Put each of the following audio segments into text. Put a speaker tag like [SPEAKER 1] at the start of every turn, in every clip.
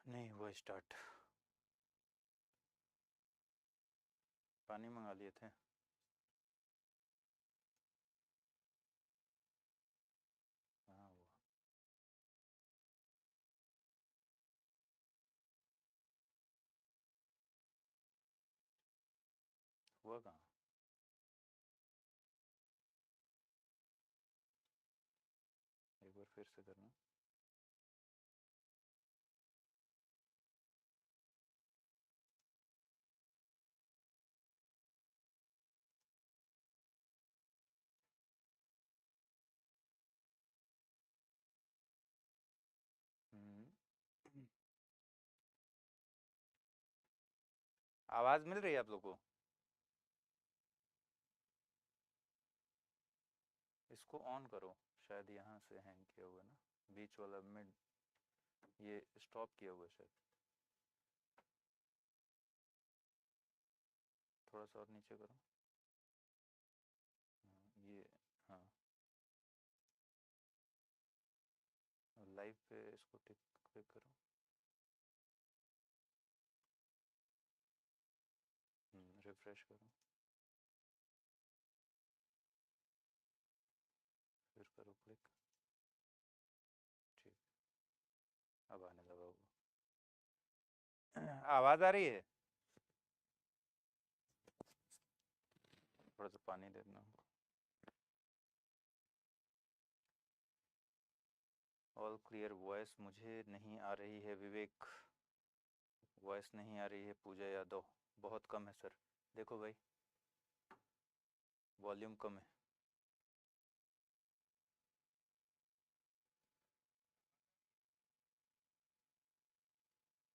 [SPEAKER 1] नहीं हुआ स्टार्ट। पानी मंगा लिए थे। हाँ हुआ कहाँ। एक बार फिर से करना। आवाज मिल रही है आप लोग को। इसको ऑन करो। शायद यहाँ से हैंग किया हुआ है ना, बीच वाला मिड ये स्टॉप किया हुआ है शायद। थोड़ा सा और नीचे करो। ये हाँ, लाइव पे इसको टिक क्लिक करो। रिफ्रेश करो, फिर करो क्लिक। ठीक, अब आने लगा होगा। आवाज आ रही है। थोड़ा सा पानी दे देना। All clear. वॉइस मुझे नहीं आ रही है विवेक। वॉइस नहीं आ रही है पूजा यादव। बहुत कम है सर। देखो भाई, वॉल्यूम कम है।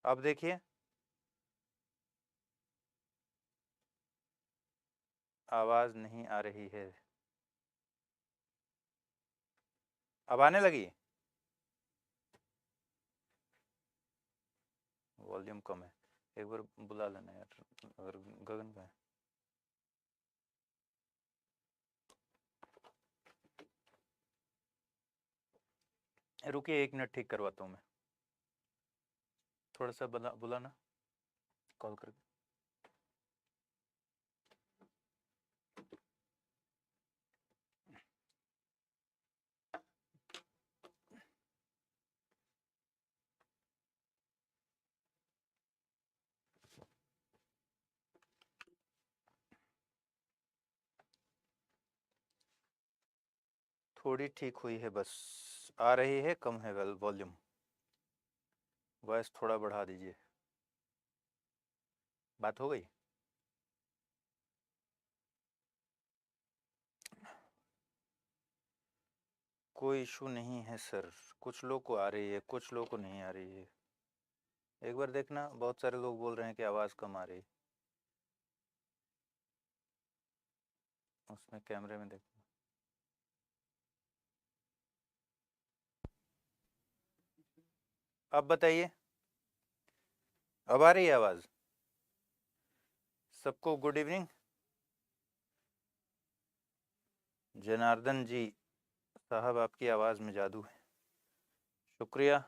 [SPEAKER 1] अब देखिए, आवाज नहीं आ रही है। अब आने लगी। वॉल्यूम कम है। एक बार बुला लेना यार, अगर गगन का है। रुकिए, 1 मिनट ठीक करवाता हूँ मैं। थोड़ा सा बुलाना कॉल करके। थोड़ी ठीक हुई है बस। आ रही है, कम है वॉल्यूम। वॉइस थोड़ा बढ़ा दीजिए। बात हो गई। कोई इशू नहीं है सर। कुछ लोग को आ रही है, कुछ लोग को नहीं आ रही है। एक बार देखना, बहुत सारे लोग बोल रहे हैं कि आवाज़ कम आ रही। उसमें कैमरे में देखना। अब बताइए, अब आ रही है आवाज़। सबको गुड इवनिंग। जनार्दन जी साहब, आपकी आवाज़ में जादू है। शुक्रिया।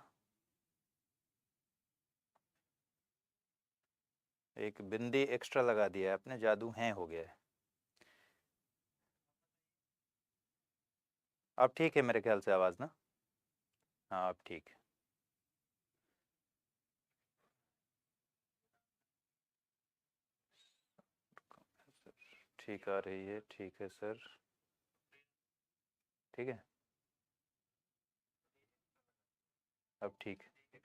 [SPEAKER 1] एक बिंदी एक्स्ट्रा लगा दिया आपने, जादू है हो गया है। अब ठीक है मेरे ख्याल से आवाज़ ना। हाँ अब ठीक है। ठीक आ रही है, ठीक है सर। ठीक है, अब ठीक है।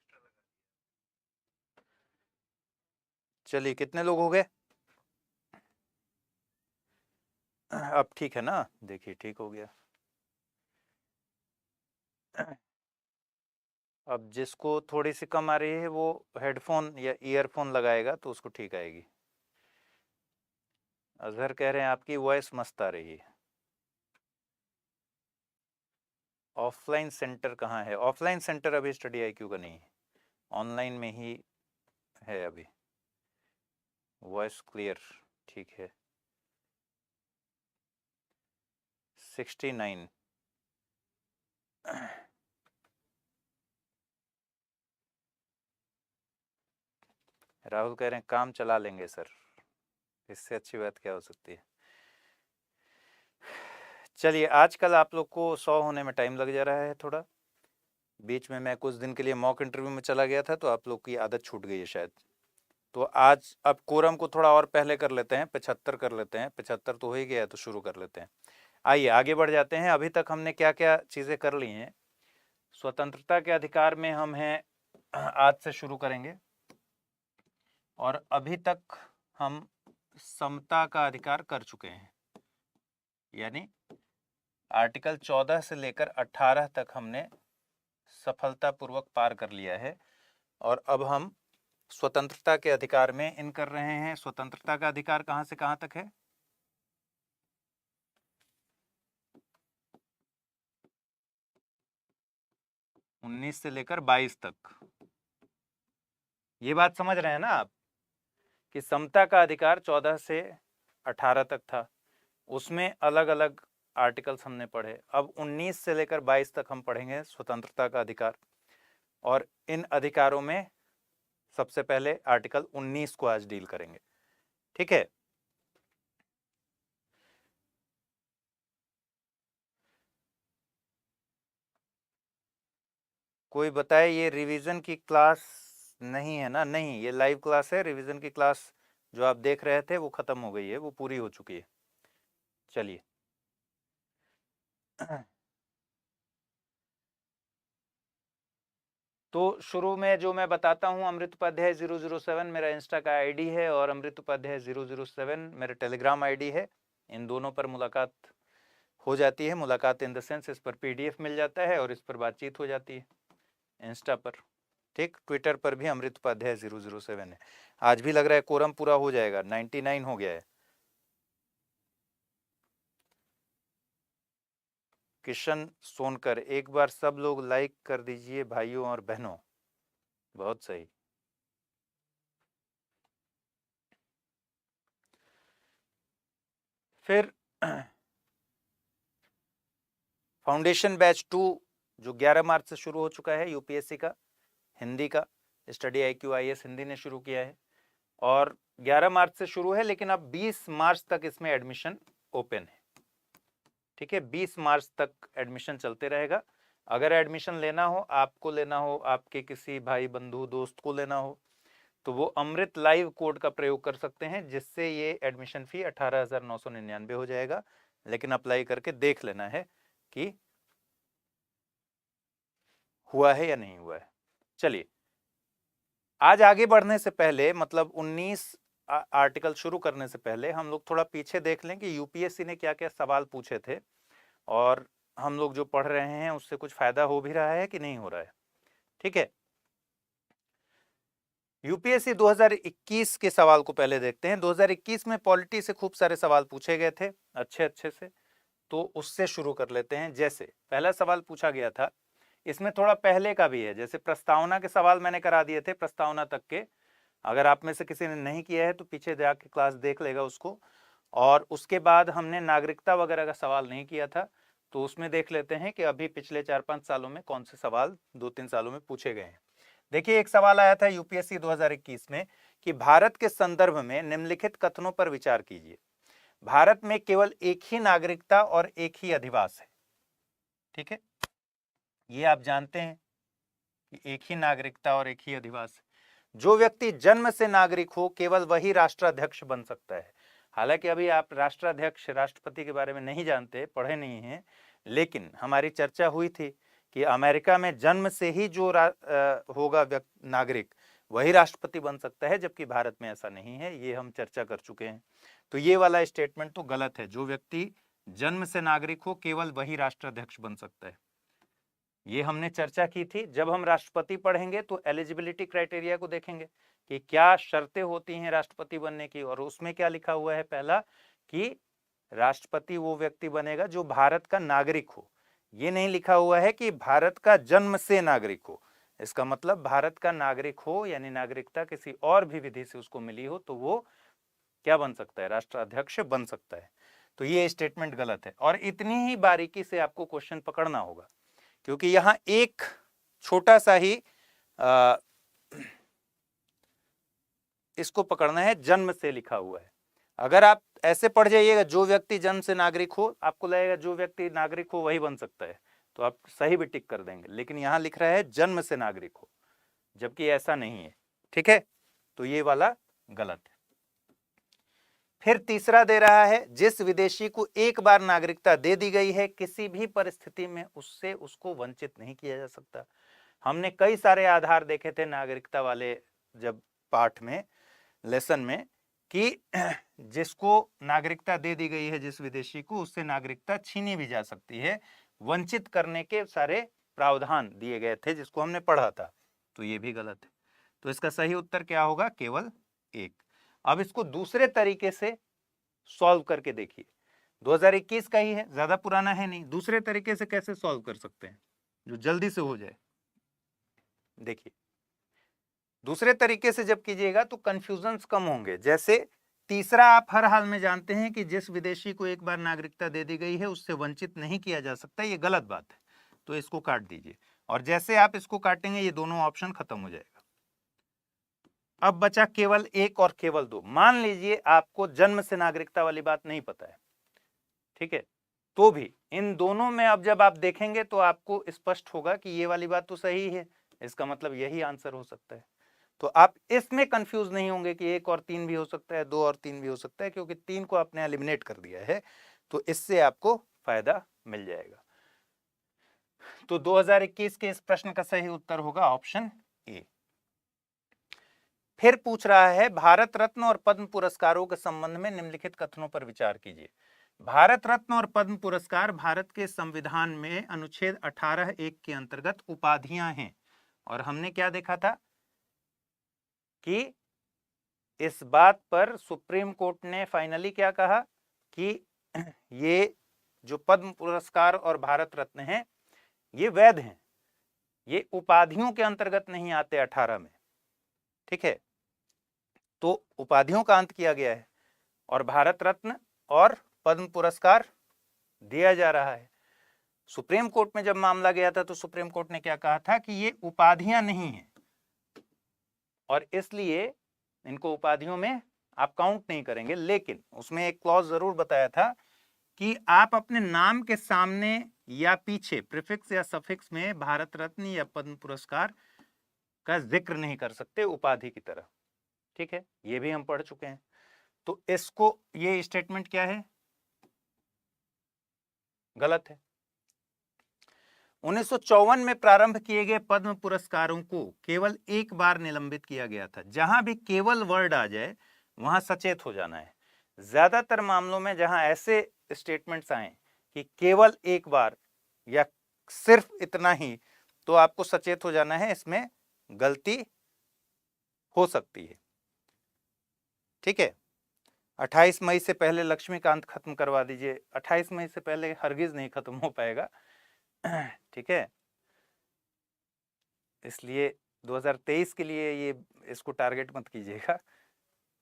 [SPEAKER 1] चलिए, कितने लोग हो गए। अब ठीक है ना, देखिए ठीक हो गया। अब जिसको थोड़ी सी कम आ रही है वो हेडफोन या ईयरफोन लगाएगा तो उसको ठीक आएगी। अजहर कह रहे हैं आपकी वॉइस मस्त आ रही है। ऑफलाइन सेंटर कहाँ है। ऑफलाइन सेंटर अभी स्टडी IQ का नहीं है, ऑनलाइन में ही है अभी। वॉइस क्लियर, ठीक है। 69। राहुल कह रहे हैं काम चला लेंगे सर, इससे अच्छी बात क्या हो सकती है। चलिए, आजकल आप लोग को 100 होने में टाइम लग जा रहा है थोड़ा। बीच में मैं कुछ दिन के लिए मॉक इंटरव्यू में चला गया था, तो आप लोग की आदत छूट गई है शायद। तो आज अब कोरम को थोड़ा और पहले कर लेते हैं, 75 कर लेते हैं। 75 तो हो ही गया है, तो शुरू कर लेते हैं। आइए आगे बढ़ जाते हैं। अभी तक हमने क्या क्या चीज़ें कर ली हैं। स्वतंत्रता के अधिकार में हम हैं, आज से शुरू करेंगे। और अभी तक हम समता का अधिकार कर चुके हैं, यानी आर्टिकल 14 से लेकर 18 तक हमने सफलतापूर्वक पार कर लिया है। और अब हम स्वतंत्रता के अधिकार में इन कर रहे हैं। स्वतंत्रता का अधिकार कहां से कहां तक है? उन्नीस से लेकर 22 तक। ये बात समझ रहे हैं ना आप कि समता का अधिकार 14 से 18 तक था, उसमें अलग अलग आर्टिकल्स हमने पढ़े। अब 19 से लेकर 22 तक हम पढ़ेंगे स्वतंत्रता का अधिकार। और इन अधिकारों में सबसे पहले आर्टिकल 19 को आज डील करेंगे, ठीक है। कोई बताए, ये रिवीजन की क्लास नहीं है ना? नहीं, ये लाइव क्लास है। रिवीजन की क्लास जो आप देख रहे थे वो खत्म हो गई है, वो पूरी हो चुकी है। चलिए तो शुरू में जो मैं बताता हूँ, अमृत उपाध्याय 007 मेरा इंस्टा का आईडी है और अमृत उपाध्याय 007 मेरा टेलीग्राम आईडी है। इन दोनों पर मुलाकात हो जाती है। मुलाकात इन द सेंस, इस पर पीडीएफ मिल जाता है और इस पर बातचीत हो जाती है इंस्टा पर, ठीक। ट्विटर पर भी अमृत उपाध्याय 007 है। आज भी लग रहा है कोरम पूरा हो जाएगा, 99 हो गया है। किशन सोनकर, एक बार सब लोग लाइक कर दीजिए भाइयों और बहनों। बहुत सही। फिर फाउंडेशन बैच 2 जो 11 मार्च से शुरू हो चुका है, यूपीएससी का हिंदी का स्टडी IQ IAS हिंदी ने शुरू किया है। और 11 मार्च से शुरू है, लेकिन अब 20 मार्च तक इसमें एडमिशन ओपन है, ठीक है। 20 मार्च तक एडमिशन चलते रहेगा। अगर एडमिशन लेना हो, आपको लेना हो, आपके किसी भाई बंधु दोस्त को लेना हो, तो वो अमृत लाइव कोड का प्रयोग कर सकते हैं, जिससे ये एडमिशन फी 18,999 हो जाएगा। लेकिन अप्लाई करके देख लेना है कि हुआ है या नहीं हुआ है। चलिए, आज आगे बढ़ने से पहले, मतलब 19 आर्टिकल शुरू करने से पहले हम लोग थोड़ा पीछे देख लें कि यूपीएससी ने क्या क्या सवाल पूछे थे और हम लोग जो पढ़ रहे हैं उससे कुछ फायदा हो भी रहा है कि नहीं हो रहा है, ठीक है। यूपीएससी 2021 के सवाल को पहले देखते हैं। 2021 में पॉलिटी से खूब सारे सवाल पूछे गए थे, अच्छे अच्छे से। तो उससे शुरू कर लेते हैं। जैसे पहला सवाल पूछा गया था, इसमें थोड़ा पहले का भी है। जैसे प्रस्तावना के सवाल मैंने करा दिए थे, प्रस्तावना तक के। अगर आप में से किसी ने नहीं किया है तो पीछे जाके क्लास देख लेगा उसको। और उसके बाद हमने नागरिकता वगैरह का सवाल नहीं किया था, तो उसमें देख लेते हैं कि अभी पिछले 4-5 सालों में कौन से सवाल 2-3 सालों में पूछे गए हैं। देखिए, एक सवाल आया था यूपीएससी 2021 में कि भारत के संदर्भ में निम्नलिखित कथनों पर विचार कीजिए। भारत में केवल एक ही नागरिकता और एक ही अधिवास है, ठीक है। ये आप जानते हैं कि एक ही नागरिकता और एक ही अधिवास है। जो व्यक्ति जन्म से नागरिक हो, केवल वही राष्ट्राध्यक्ष बन सकता है। हालांकि अभी आप राष्ट्राध्यक्ष, राष्ट्रपति के बारे में नहीं जानते, पढ़े नहीं हैं, लेकिन हमारी चर्चा हुई थी कि अमेरिका में जन्म से ही जो होगा नागरिक, वही राष्ट्रपति बन सकता है, जबकि भारत में ऐसा नहीं है। ये हम चर्चा कर चुके हैं। तो ये वाला स्टेटमेंट तो गलत है। जो व्यक्ति जन्म से नागरिक हो, केवल वही राष्ट्राध्यक्ष बन सकता है। ये हमने चर्चा की थी। जब हम राष्ट्रपति पढ़ेंगे तो एलिजिबिलिटी क्राइटेरिया को देखेंगे कि क्या शर्तें होती हैं राष्ट्रपति बनने की, और उसमें क्या लिखा हुआ है, पहला कि राष्ट्रपति वो व्यक्ति बनेगा जो भारत का नागरिक हो। ये नहीं लिखा हुआ है कि भारत का जन्म से नागरिक हो। इसका मतलब भारत का नागरिक हो, यानी नागरिकता किसी और भी विधि से उसको मिली हो, तो वो क्या बन सकता है, राष्ट्राध्यक्ष बन सकता है। तो ये स्टेटमेंट गलत है। और इतनी ही बारीकी से आपको क्वेश्चन पकड़ना होगा, क्योंकि यहां एक छोटा सा ही इसको पकड़ना है, जन्म से लिखा हुआ है। अगर आप ऐसे पढ़ जाइएगा जो व्यक्ति जन्म से नागरिक हो, आपको लगेगा जो व्यक्ति नागरिक हो वही बन सकता है, तो आप सही भी टिक कर देंगे, लेकिन यहां लिख रहा है जन्म से नागरिक हो, जबकि ऐसा नहीं है। ठीक है, तो ये वाला गलत है। फिर तीसरा दे रहा है, जिस विदेशी को एक बार नागरिकता दे दी गई है किसी भी परिस्थिति में उससे उसको वंचित नहीं किया जा सकता। हमने कई सारे आधार देखे थे नागरिकता वाले जब पाठ में, लेसन में, कि जिसको नागरिकता दे दी गई है जिस विदेशी को, उससे नागरिकता छीनी भी जा सकती है, वंचित करने के सारे प्रावधान दिए गए थे जिसको हमने पढ़ा था। तो ये भी गलत है। तो इसका सही उत्तर क्या होगा? केवल एक। अब इसको दूसरे तरीके से सॉल्व करके देखिए। 2021 का ही है, ज्यादा पुराना है नहीं। दूसरे तरीके से कैसे सॉल्व कर सकते हैं जो जल्दी से हो जाए? देखिए, दूसरे तरीके से जब कीजिएगा तो कंफ्यूजन्स कम होंगे। जैसे तीसरा आप हर हाल में जानते हैं कि जिस विदेशी को एक बार नागरिकता दे दी गई है उससे वंचित नहीं किया जा सकता, ये गलत बात है, तो इसको काट दीजिए। और जैसे आप इसको काटेंगे ये दोनों ऑप्शन खत्म हो जाएगा। अब बचा केवल एक और केवल दो। मान लीजिए आपको जन्म से नागरिकता वाली बात नहीं पता है, ठीक है, तो भी इन दोनों में अब जब आप देखेंगे तो आपको स्पष्ट होगा कि ये वाली बात तो सही है, इसका मतलब यही आंसर हो सकता है। तो आप इसमें कंफ्यूज नहीं होंगे कि 1 और 3 भी हो सकता है, 2 और 3 भी हो सकता है, क्योंकि 3 को आपने एलिमिनेट कर दिया है, तो इससे आपको फायदा मिल जाएगा। तो 2021 के इस प्रश्न का सही उत्तर होगा ऑप्शन ए। फिर पूछ रहा है, भारत रत्न और पद्म पुरस्कारों के संबंध में निम्नलिखित कथनों पर विचार कीजिए। भारत रत्न और पद्म पुरस्कार भारत के संविधान में अनुच्छेद 18(1) के अंतर्गत उपाधियां हैं। और हमने क्या देखा था कि इस बात पर सुप्रीम कोर्ट ने फाइनली क्या कहा कि ये जो पद्म पुरस्कार और भारत रत्न हैं ये वैध हैं, ये उपाधियों के अंतर्गत नहीं आते 18 में। ठीक है, तो उपाधियों का अंत किया गया है और भारत रत्न और पद्म पुरस्कार दिया जा रहा है। सुप्रीम कोर्ट में जब मामला गया था तो सुप्रीम कोर्ट ने क्या कहा था कि ये उपाधियां नहीं हैं और इसलिए इनको उपाधियों में आप काउंट नहीं करेंगे। लेकिन उसमें एक क्लॉज जरूर बताया था कि आप अपने नाम के सामने या पीछे प्रीफिक्स या सफिक्स में भारत रत्न या पद्म पुरस्कार का जिक्र नहीं कर सकते उपाधि की तरह। ठीक है, ये भी हम पढ़ चुके हैं। तो इसको, ये स्टेटमेंट क्या है? गलत है। 1954 में प्रारंभ किए गए पद्म पुरस्कारों को केवल एक बार निलंबित किया गया था। जहां भी केवल वर्ड आ जाए वहां सचेत हो जाना है। ज्यादातर मामलों में जहां ऐसे स्टेटमेंट्स आए कि केवल एक बार या सिर्फ इतना ही, तो आपको सचेत हो जाना है, इसमें गलती हो सकती है। ठीक है, 28 मई से पहले लक्ष्मीकांत खत्म करवा दीजिए। 28 मई से पहले हरगिज नहीं खत्म हो पाएगा। ठीक है, इसलिए 2023 के लिए ये इसको टारगेट मत कीजिएगा।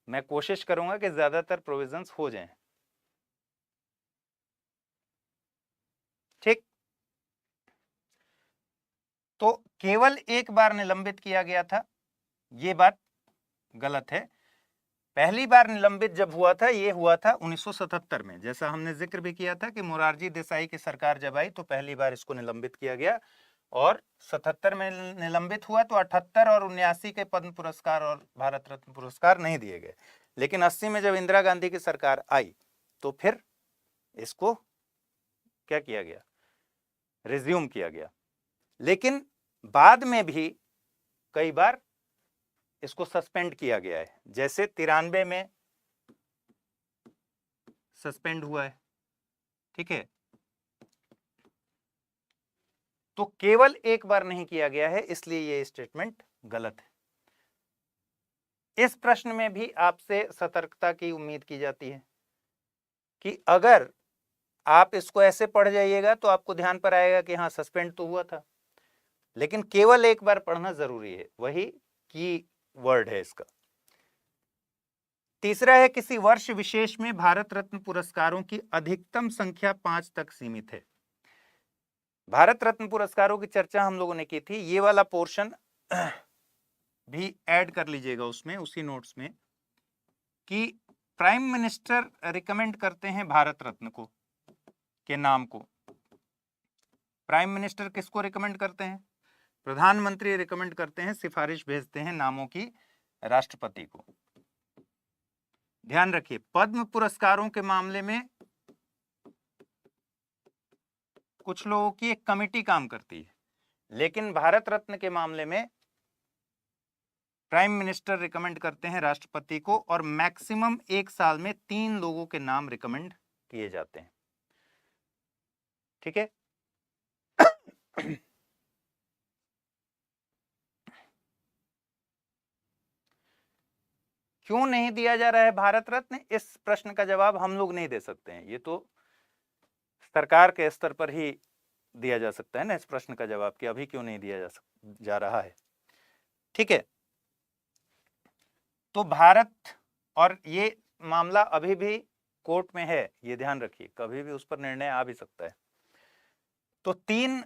[SPEAKER 1] मैं कोशिश करूंगा कि ज्यादातर प्रोविजंस हो जाएं। ठीक, तो केवल एक बार निलंबित किया गया था, ये बात गलत है। पहली बार निलंबित जब हुआ था ये हुआ था 1977 में। जैसा हमने जिक्र भी किया था कि मोरारजी देसाई की सरकार जब आई तो पहली बार इसको निलंबित किया गया और 77 में निलंबित हुआ, तो 78 और 79 के पद्म पुरस्कार और भारत रत्न पुरस्कार नहीं दिए गए। लेकिन 80 में जब इंदिरा गांधी की सरकार आई तो फिर इसको क्या किया गया? रिज्यूम किया गया। लेकिन बाद में भी कई बार इसको सस्पेंड किया गया है। जैसे 93 में सस्पेंड हुआ है। ठीक है, तो केवल एक बार नहीं किया गया है, इसलिए ये स्टेटमेंट गलत है। इस प्रश्न में भी आपसे सतर्कता की उम्मीद की जाती है कि अगर आप इसको ऐसे पढ़ जाइएगा तो आपको ध्यान पर आएगा कि हाँ सस्पेंड तो हुआ था, लेकिन केवल एक बार पढ़ना जरूरी है, वही की वर्ड है इसका। तीसरा है, किसी वर्ष विशेष में भारत रत्न पुरस्कारों की अधिकतम संख्या 5 तक सीमित है। भारत रत्न पुरस्कारों की चर्चा हम लोगों ने की थी, ये वाला पोर्शन भी ऐड कर लीजिएगा उसमें, उसी नोट्स में। कि प्राइम मिनिस्टर रिकमेंड करते हैं भारत रत्न को के नाम को। प्राइम मिनिस्टर किसको रिकमेंड करते हैं? प्रधानमंत्री रिकमेंड करते हैं, सिफारिश भेजते हैं नामों की राष्ट्रपति को। ध्यान रखिए, पद्म पुरस्कारों के मामले में कुछ लोगों की एक कमेटी काम करती है, लेकिन भारत रत्न के मामले में प्राइम मिनिस्टर रिकमेंड करते हैं राष्ट्रपति को, और मैक्सिमम एक साल में 3 लोगों के नाम रिकमेंड किए जाते हैं। ठीक है। क्यों नहीं दिया जा रहा है भारत रत्न? इस प्रश्न का जवाब हम लोग नहीं दे सकते हैं, ये तो सरकार के स्तर पर ही दिया जा सकता है ना इस प्रश्न का जवाब, कि अभी क्यों नहीं दिया जा रहा है। ठीक है, तो भारत, और ये मामला अभी भी कोर्ट में है, ये ध्यान रखिए, कभी भी उस पर निर्णय आ भी सकता है। तो 3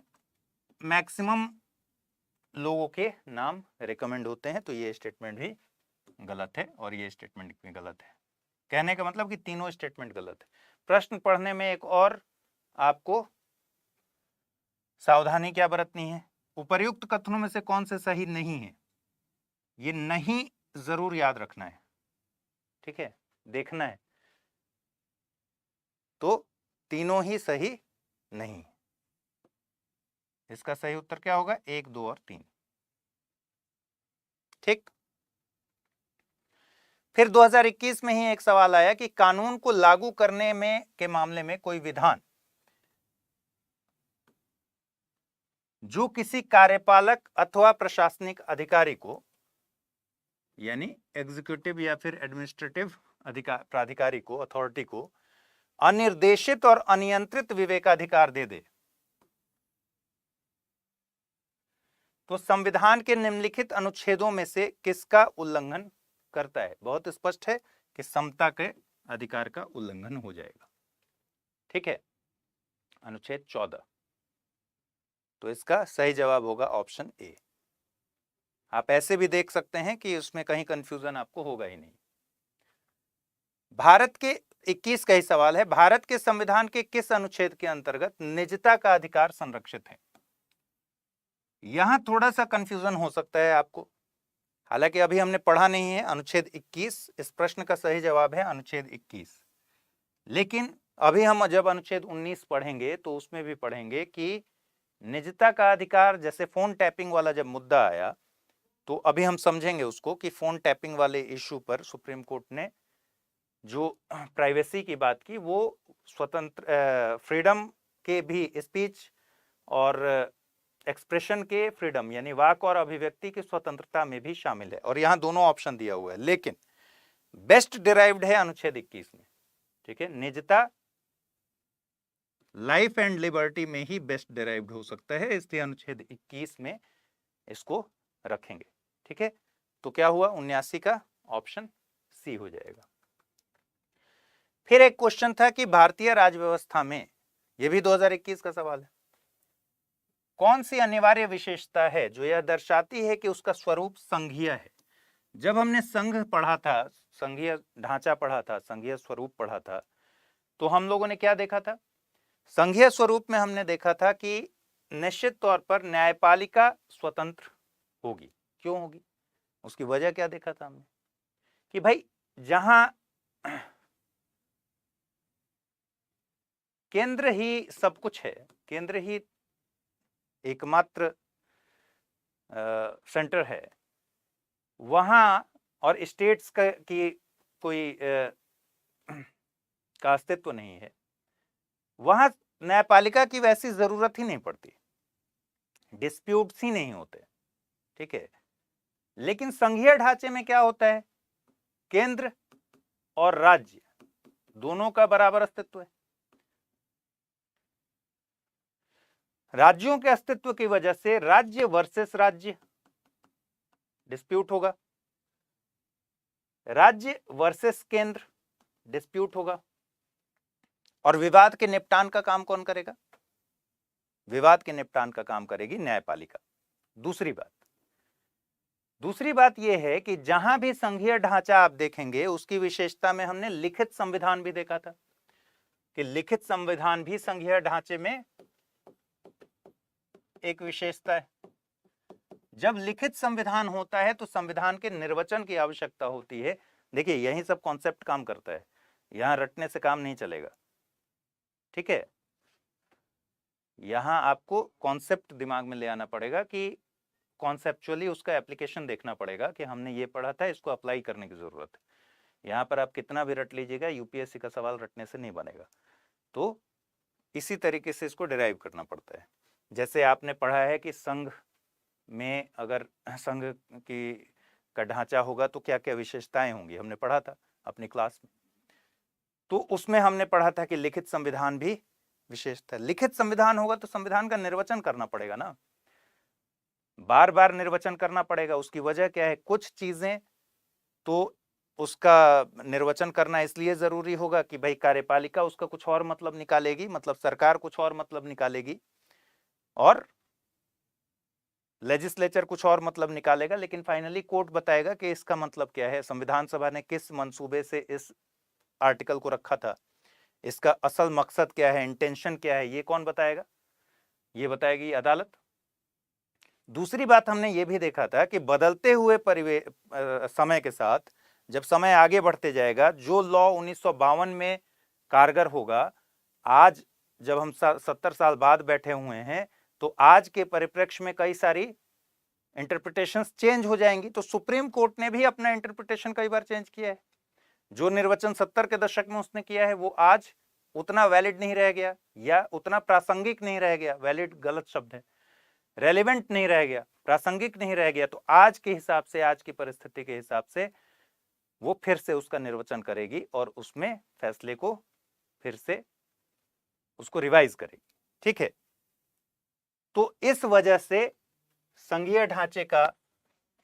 [SPEAKER 1] मैक्सिमम लोगों के नाम रिकमेंड होते हैं, तो ये स्टेटमेंट भी गलत है और ये स्टेटमेंट भी गलत है। कहने का मतलब कि तीनों स्टेटमेंट गलत है। प्रश्न पढ़ने में एक और आपको सावधानी क्या बरतनी है, उपर्युक्त कथनों में से कौन से सही नहीं है, ये नहीं जरूर याद रखना है। ठीक है, देखना है, तो तीनों ही सही नहीं। इसका सही उत्तर क्या होगा? 1, 2 और 3। ठीक। फिर 2021 में ही एक सवाल आया कि कानून को लागू करने में के मामले में कोई विधान जो किसी कार्यपालक अथवा प्रशासनिक अधिकारी को, यानी एग्जीक्यूटिव या फिर एडमिनिस्ट्रेटिव प्राधिकारी को, अथॉरिटी को अनिर्देशित और अनियंत्रित विवेकाधिकार दे दे, तो संविधान के निम्नलिखित अनुच्छेदों में से किसका उल्लंघन करता है? बहुत स्पष्ट है कि समता के अधिकार का उल्लंघन हो जाएगा। ठीक है, अनुच्छेद 14। तो इसका सही जवाब होगा ऑप्शन ए। आप ऐसे भी देख सकते हैं कि उसमें कहीं कंफ्यूजन आपको होगा ही नहीं। भारत के 21 का ही सवाल है, भारत के संविधान के किस अनुच्छेद के अंतर्गत निजता का अधिकार संरक्षित है? यहां थोड़ा सा कंफ्यूजन हो सकता है आपको, हालांकि अभी हमने पढ़ा नहीं है अनुच्छेद 21। इस प्रश्न का सही जवाब है अनुच्छेद 21, लेकिन अभी हम जब अनुच्छेद 19 पढ़ेंगे तो उसमें भी पढ़ेंगे कि निजता का अधिकार, जैसे फोन टैपिंग वाला जब मुद्दा आया, तो अभी हम समझेंगे उसको कि फोन टैपिंग वाले इश्यू पर सुप्रीम कोर्ट ने जो प्राइवेसी की बात की, वो स्वतंत्र फ्रीडम के भी, स्पीच और एक्सप्रेशन के फ्रीडम, यानी वाक और अभिव्यक्ति की स्वतंत्रता में भी शामिल है, और यहां दोनों ऑप्शन दिया हुआ है, लेकिन बेस्ट डिराइव्ड है अनुच्छेद 21 में। ठीक है, निजता लाइफ एंड लिबर्टी में ही बेस्ट डिराइव्ड हो सकता है, इसलिए अनुच्छेद 21 में इसको रखेंगे। ठीक है, तो क्या हुआ? 79 का ऑप्शन सी हो जाएगा। फिर एक क्वेश्चन था कि भारतीय राज्य व्यवस्था में, यह भी 2021 का सवाल है, कौन सी अनिवार्य विशेषता है जो यह दर्शाती है कि उसका स्वरूप संघीय है? जब हमने संघ पढ़ा था, संघीय ढांचा पढ़ा था, संघीय स्वरूप पढ़ा था, तो हम लोगों ने क्या देखा था? संघीय स्वरूप में हमने देखा था कि निश्चित तौर पर न्यायपालिका स्वतंत्र होगी। क्यों होगी? उसकी वजह क्या देखा था हमने कि भाई जहां केंद्र ही सब कुछ है, केंद्र ही एकमात्र सेंटर है, वहां और स्टेट्स की कोई का अस्तित्व नहीं है, वहां न्यायपालिका की वैसी जरूरत ही नहीं पड़ती, डिस्प्यूट्स ही नहीं होते। ठीक है, लेकिन संघीय ढांचे में क्या होता है? केंद्र और राज्य दोनों का बराबर अस्तित्व है। राज्यों के अस्तित्व की वजह से राज्य वर्सेस राज्य डिस्प्यूट होगा, राज्य वर्सेस केंद्र डिस्प्यूट होगा, और विवाद के निपटान का काम कौन करेगा? विवाद के निपटान का काम करेगी न्यायपालिका। दूसरी बात, दूसरी बात यह है कि जहां भी संघीय ढांचा आप देखेंगे उसकी विशेषता में हमने लिखित संविधान भी देखा था कि लिखित संविधान भी संघीय ढांचे में एक विशेषता है। जब लिखित संविधान होता है तो संविधान के निर्वचन की आवश्यकता होती है। देखिए यही सब कॉन्सेप्ट काम करता है, यहां रटने से काम नहीं चलेगा, ठीक है। यहां आपको कॉन्सेप्ट दिमाग में ले आना पड़ेगा कि कॉन्सेप्चुअली उसका एप्लीकेशन देखना पड़ेगा कि हमने ये पढ़ा था, इसको अप्लाई करने की जरूरत है। यहां पर आप कितना भी रट लीजिएगा, यूपीएससी का सवाल रटने से नहीं बनेगा। तो इसी तरीके से इसको डिराइव करना पड़ता है। जैसे आपने पढ़ा है कि संघ में अगर संघ की का ढांचा होगा तो क्या क्या विशेषताएं होंगी, हमने पढ़ा था अपनी क्लास में। तो उसमें हमने पढ़ा था कि लिखित संविधान भी विशेषता। लिखित संविधान होगा तो संविधान का निर्वचन करना पड़ेगा ना, बार बार निर्वचन करना पड़ेगा। उसकी वजह क्या है, कुछ चीजें तो उसका निर्वचन करना इसलिए जरूरी होगा कि भाई कार्यपालिका उसका कुछ और मतलब निकालेगी, मतलब सरकार कुछ और मतलब निकालेगी और लेजिस्लेचर कुछ और मतलब निकालेगा, लेकिन फाइनली कोर्ट बताएगा कि इसका मतलब क्या है, संविधान सभा ने किस मंसूबे से इस आर्टिकल को रखा था, इसका असल मकसद क्या है, इंटेंशन क्या है, ये कौन बताएगा, ये बताएगी अदालत। दूसरी बात हमने ये भी देखा था कि बदलते हुए समय के साथ जब समय आगे बढ़ते जाएगा, जो लॉ 1952 में कारगर होगा, आज जब हम 70 साल बाद बैठे हुए हैं तो आज के परिप्रेक्ष्य में कई सारी इंटरप्रिटेशंस चेंज हो जाएंगी। तो सुप्रीम कोर्ट ने भी अपना इंटरप्रिटेशन कई बार चेंज किया है। जो निर्वचन 70 के दशक में उसने किया है वो आज उतना वैलिड नहीं रह गया या उतना प्रासंगिक नहीं रह गया, वैलिड गलत शब्द है, रेलेवेंट नहीं रह गया, प्रासंगिक नहीं रह गया। तो आज के हिसाब से, आज की परिस्थिति के हिसाब से वो फिर से उसका निर्वचन करेगी और उसमें फैसले को फिर से उसको रिवाइज करेगी, ठीक है। तो इस वजह से संघीय ढांचे का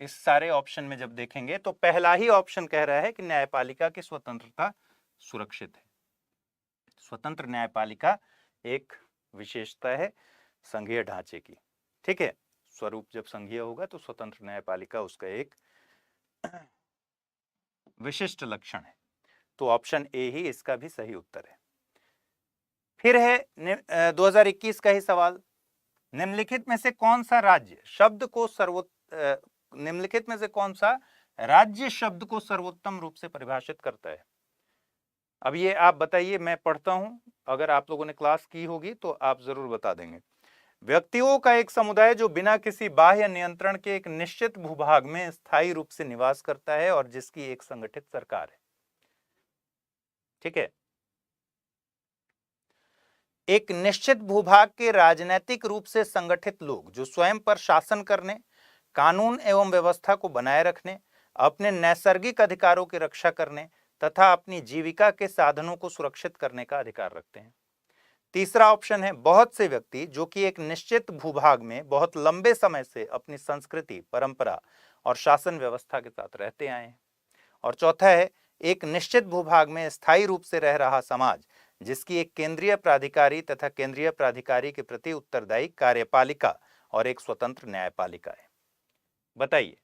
[SPEAKER 1] इस सारे ऑप्शन में जब देखेंगे तो पहला ही ऑप्शन कह रहा है कि न्यायपालिका की स्वतंत्रता सुरक्षित है। स्वतंत्र न्यायपालिका एक विशेषता है संघीय ढांचे की, ठीक है। स्वरूप जब संघीय होगा तो स्वतंत्र न्यायपालिका उसका एक विशिष्ट लक्षण है। तो ऑप्शन ए ही इसका भी सही उत्तर है। फिर है 2021 का ही सवाल, निम्नलिखित में से कौन सा राज्य शब्द को निम्नलिखित में से कौन सा राज्य शब्द को सर्वोत्तम रूप से परिभाषित करता है। अब ये आप बताइए, मैं पढ़ता हूं, अगर आप लोगों ने क्लास की होगी तो आप जरूर बता देंगे। व्यक्तियों का एक समुदाय जो बिना किसी बाह्य नियंत्रण के एक निश्चित भूभाग में स्थायी रूप से निवास करता है और जिसकी एक संगठित सरकार है, ठीक है। एक निश्चित भूभाग के राजनीतिक रूप से संगठित लोग जो स्वयं पर शासन करने, कानून एवं व्यवस्था को बनाए रखने, अपने नैसर्गिक अधिकारों की रक्षा करने तथा अपनी जीविका के साधनों को सुरक्षित करने का अधिकार रखते हैं। तीसरा ऑप्शन है बहुत से व्यक्ति जो कि एक निश्चित भूभाग में बहुत लंबे समय से अपनी संस्कृति, परंपरा और शासन व्यवस्था के साथ रहते आए हैं। और चौथा है एक निश्चित भूभाग में स्थायी रूप से रह रहा समाज जिसकी एक केंद्रीय प्राधिकारी तथा केंद्रीय प्राधिकारी के प्रति उत्तरदायी कार्यपालिका और एक स्वतंत्र न्यायपालिका है। बताइए,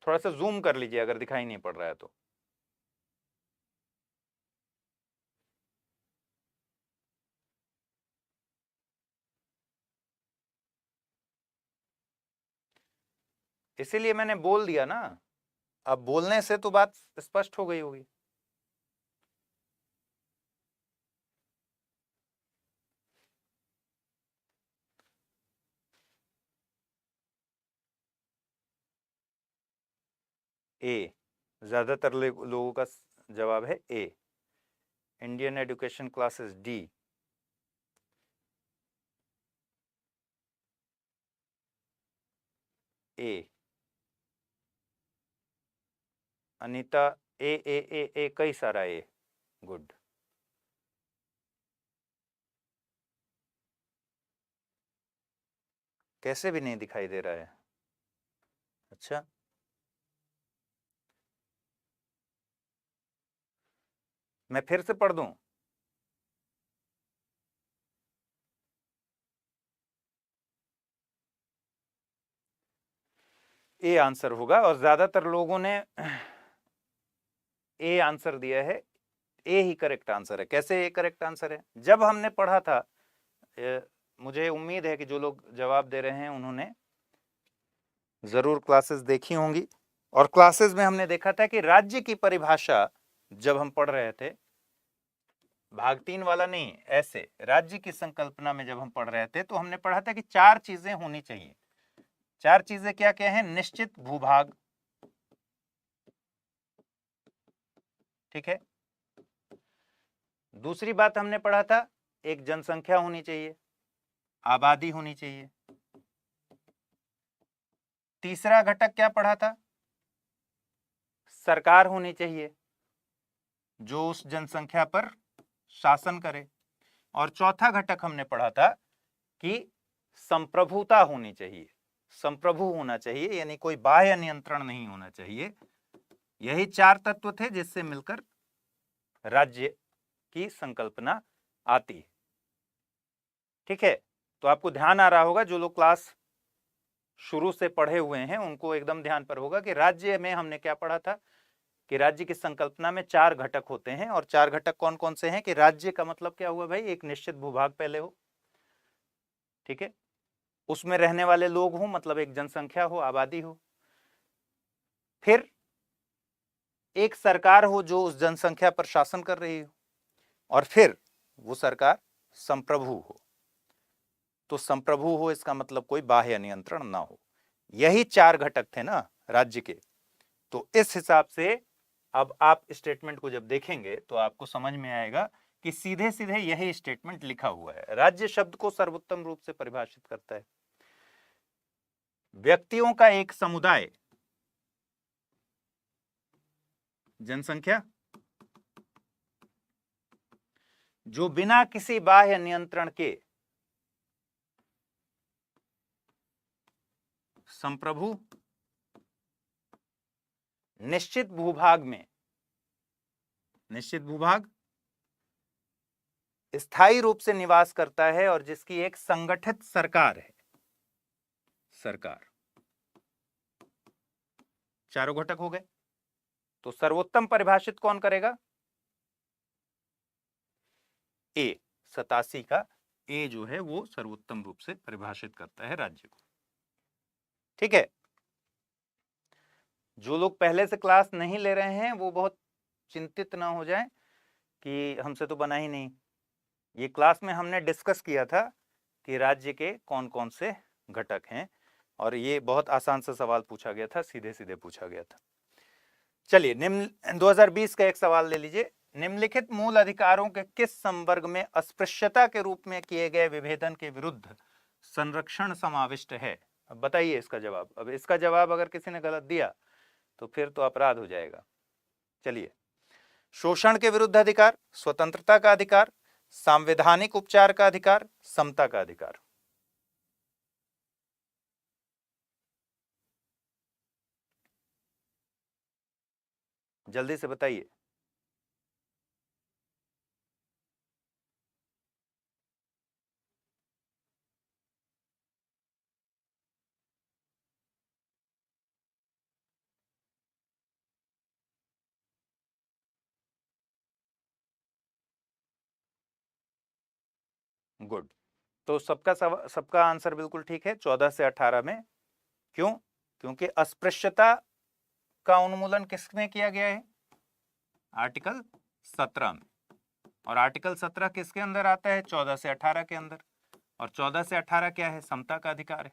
[SPEAKER 1] थोड़ा सा जूम कर लीजिए अगर दिखाई नहीं पड़ रहा है तो। इसीलिए मैंने बोल दिया ना, अब बोलने से तो बात स्पष्ट हो गई होगी। ए, ज्यादातर लोगों का जवाब है ए, इंडियन एजुकेशन क्लासेस डी। ए, अनीता ए ए ए ए कई सारा ए, गुड। कैसे भी नहीं दिखाई दे रहा है, अच्छा। मैं फिर से पढ़ दूं? ए आंसर होगा। और ज्यादातर लोगों ने ए आंसर दिया है, ए ही करेक्ट आंसर है। कैसे ए करेक्ट आंसर है? जब हमने पढ़ा था, मुझे उम्मीद है कि जो लोग जवाब दे रहे हैं उन्होंने जरूर क्लासेस देखी होंगी, और क्लासेस में हमने देखा था कि राज्य की परिभाषा जब हम पढ़ रहे थे, भाग 3 वाला नहीं, ऐसे राज्य की संकल्पना में जब हम पढ़ रहे थे तो हमने पढ़ा था कि 4 चीजें होनी चाहिए। 4 चीजें क्या क्या है? निश्चित भूभाग, ठीक है। दूसरी बात हमने पढ़ा था, एक जनसंख्या होनी चाहिए, आबादी होनी चाहिए। तीसरा घटक क्या पढ़ा था? सरकार होनी चाहिए जो उस जनसंख्या पर शासन करे। और चौथा घटक हमने पढ़ा था कि संप्रभुता होनी चाहिए, संप्रभु होना चाहिए, यानी कोई बाह्य नियंत्रण नहीं होना चाहिए। यही 4 तत्व थे जिससे मिलकर राज्य की संकल्पना आती है, ठीक है। तो आपको ध्यान आ रहा होगा, जो लोग क्लास शुरू से पढ़े हुए हैं उनको एकदम ध्यान पर होगा कि राज्य में हमने क्या पढ़ा था कि राज्य की संकल्पना में 4 घटक होते हैं। और 4 घटक कौन कौन से हैं? कि राज्य का मतलब क्या हुआ भाई? एक निश्चित भूभाग पहले हो, ठीक है, उसमें रहने वाले लोग हो, मतलब एक जनसंख्या हो, आबादी हो, फिर एक सरकार हो जो उस जनसंख्या पर शासन कर रही हो, और फिर वो सरकार संप्रभु हो। तो संप्रभु हो इसका मतलब कोई बाह्य नियंत्रण ना हो। यही 4 घटक थे ना राज्य के। तो इस हिसाब से अब आप स्टेटमेंट को जब देखेंगे तो आपको समझ में आएगा कि सीधे सीधे यही स्टेटमेंट लिखा हुआ है। राज्य शब्द को सर्वोत्तम रूप से परिभाषित करता है व्यक्तियों का एक समुदाय, जनसंख्या, जो बिना किसी बाह्य नियंत्रण के संप्रभु निश्चित भूभाग में, निश्चित भूभाग स्थायी रूप से निवास करता है और जिसकी एक संगठित सरकार है, सरकार। चारों घटक हो गए। तो सर्वोत्तम परिभाषित कौन करेगा? ए, 87 का ए जो है वो सर्वोत्तम रूप से परिभाषित करता है राज्य को, ठीक है। जो लोग पहले से क्लास नहीं ले रहे हैं वो बहुत चिंतित ना हो जाएं कि हमसे तो बना ही नहीं। ये क्लास में हमने डिस्कस किया था कि राज्य के कौन कौन से घटक हैं, और ये बहुत आसान सा सवाल पूछा गया था, सीधे सीधे पूछा गया था। चलिए, निम्न 2020 का एक सवाल ले लीजिए। निम्नलिखित मूल अधिकारों के किस संवर्ग में अस्पृश्यता के रूप में किए गए विभेदन के विरुद्ध संरक्षण समाविष्ट है? अब बताइए इसका जवाब। अब इसका जवाब अगर किसी ने गलत दिया तो फिर तो अपराध हो जाएगा। चलिए, शोषण के विरुद्ध अधिकार, स्वतंत्रता का अधिकार, संवैधानिक उपचार का अधिकार, समता का अधिकार। जल्दी से बताइए। गुड। तो सबका आंसर बिल्कुल ठीक है, 14 से 18 में। क्यों? क्योंकि अस्पृश्यता का उन्मूलन किसमें किया गया है? आर्टिकल 17 में। और आर्टिकल 17 किसके अंदर आता है? 14 से 18 के अंदर। और 14 से 18 क्या है? समता का अधिकार है,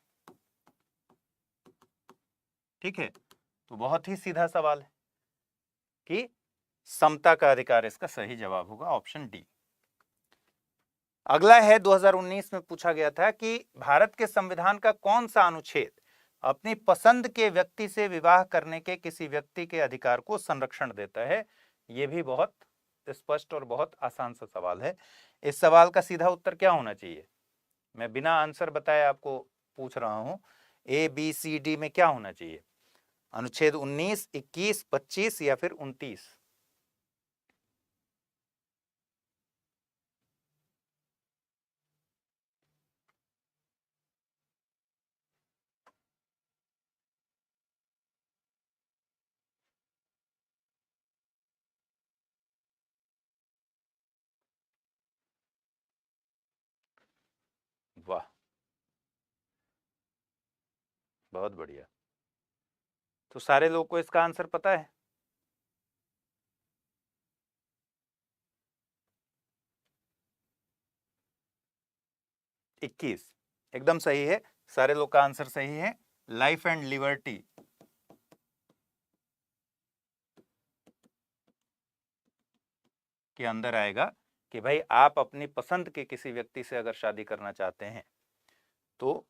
[SPEAKER 1] ठीक है। तो बहुत ही सीधा सवाल है कि समता का अधिकार इसका सही जवाब होगा, ऑप्शन डी। अगला है 2019 में पूछा गया था कि भारत के संविधान का कौन सा अनुच्छेद अपनी पसंद के व्यक्ति से विवाह करने के किसी व्यक्ति के अधिकार को संरक्षण देता है? यह भी बहुत स्पष्ट और बहुत आसान सा सवाल है। इस सवाल का सीधा उत्तर क्या होना चाहिए? मैं बिना आंसर बताए आपको पूछ रहा हूं, ए बी सी डी में क्या होना चाहिए? अनुच्छेद 19, 21, 25 या फिर 29? वाह, बहुत बढ़िया। तो सारे लोग को इसका आंसर पता है? इक्कीस एकदम सही है, सारे लोग का आंसर सही है। लाइफ एंड लिबर्टी के अंदर आएगा कि भाई आप अपनी पसंद के किसी व्यक्ति से अगर शादी करना चाहते हैं तो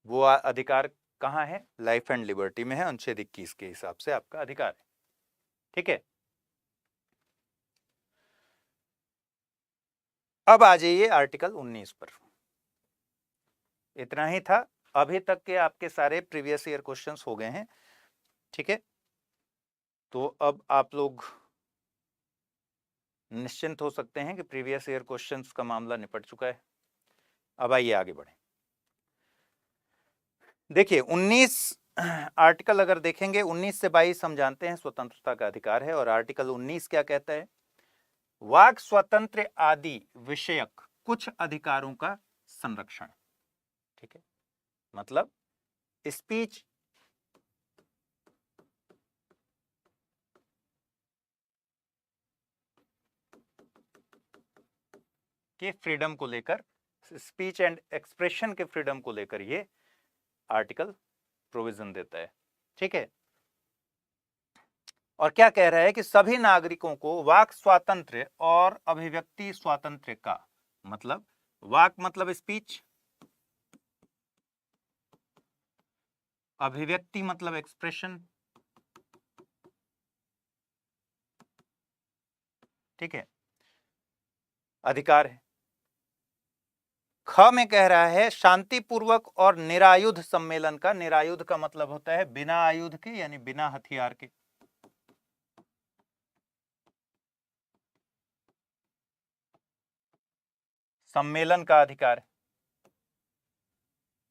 [SPEAKER 1] वो अधिकार कहाँ है? लाइफ एंड लिबर्टी में है, अनुच्छेद 21 के हिसाब से आपका अधिकार है। ठीक है, अब आ जाइए आर्टिकल 19 पर। इतना ही था, अभी तक के आपके सारे प्रीवियस ईयर क्वेश्चंस हो गए हैं। ठीक है, तो अब आप लोग निश्चिंत हो सकते हैं कि प्रीवियस ईयर क्वेश्चंस का मामला निपट चुका है। अब आइए आगे बढ़े। देखिए 19 आर्टिकल अगर देखेंगे, 19 से 22 हम जानते हैं स्वतंत्रता का अधिकार है, और आर्टिकल 19 क्या कहता है? वाक स्वतंत्र आदि विषयक कुछ अधिकारों का संरक्षण। ठीक है, मतलब स्पीच के फ्रीडम को लेकर, स्पीच एंड एक्सप्रेशन के फ्रीडम को लेकर ये आर्टिकल प्रोविजन देता है। ठीक है, और क्या कह रहा है कि सभी नागरिकों को वाक स्वातंत्र्य और अभिव्यक्ति स्वातंत्र्य का, मतलब वाक मतलब स्पीच, अभिव्यक्ति मतलब एक्सप्रेशन। ठीक है, अधिकार है। ख में कह रहा है शांतिपूर्वक और निरायुध सम्मेलन का। निरायुध का मतलब होता है बिना आयुध के, यानी बिना हथियार के। सम्मेलन का अधिकार है।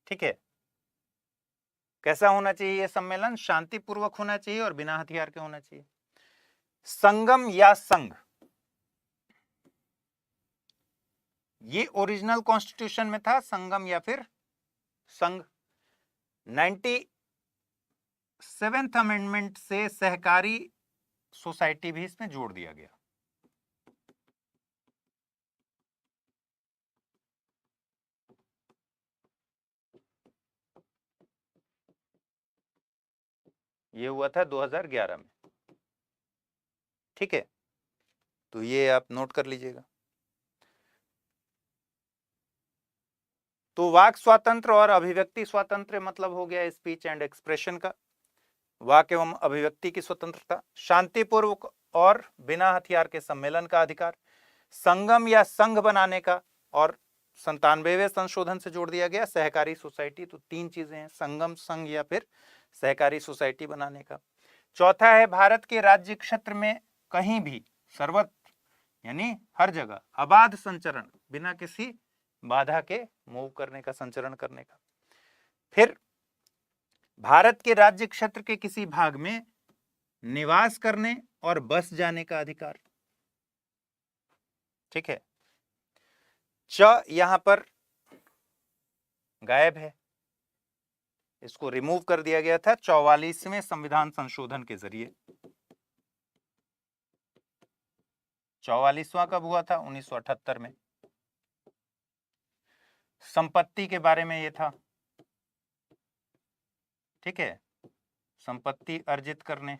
[SPEAKER 1] ठीक है, कैसा होना चाहिए यह सम्मेलन? शांतिपूर्वक होना चाहिए और बिना हथियार के होना चाहिए। संगम या संघ, ये ओरिजिनल कॉन्स्टिट्यूशन में था, संगम या फिर संघ। 97th अमेंडमेंट से सहकारी सोसाइटी भी इसमें जोड़ दिया गया। ये हुआ था 2011 में। ठीक है, तो ये आप नोट कर लीजिएगा। तो वाक स्वातंत्र और अभिव्यक्ति स्वातंत्र मतलब हो गया स्पीच एंड एक्सप्रेशन का, वाक एवं अभिव्यक्ति की स्वतंत्रता, शांतिपूर्वक और बिना हथियार के सम्मेलन का अधिकार, संगम या संघ बनाने का, और 97वें संशोधन से जोड़ दिया गया सहकारी सोसाइटी। तो तीन चीजें हैं, संगम, संघ या फिर सहकारी सोसाइटी बनाने का। चौथा है भारत के राज्य क्षेत्र में कहीं भी सर्वत्र, यानी हर जगह अबाध संचरण, बिना किसी बाधा के मूव करने का, संचरण करने का। फिर भारत के राज्य क्षेत्र के किसी भाग में निवास करने और बस जाने का अधिकार। ठीक है, च यहां पर गायब है, इसको रिमूव कर दिया गया था 44वें संविधान संशोधन के जरिए। 44वां कब हुआ था? 1978 में। संपत्ति के बारे में ये था। ठीक है, संपत्ति अर्जित करने,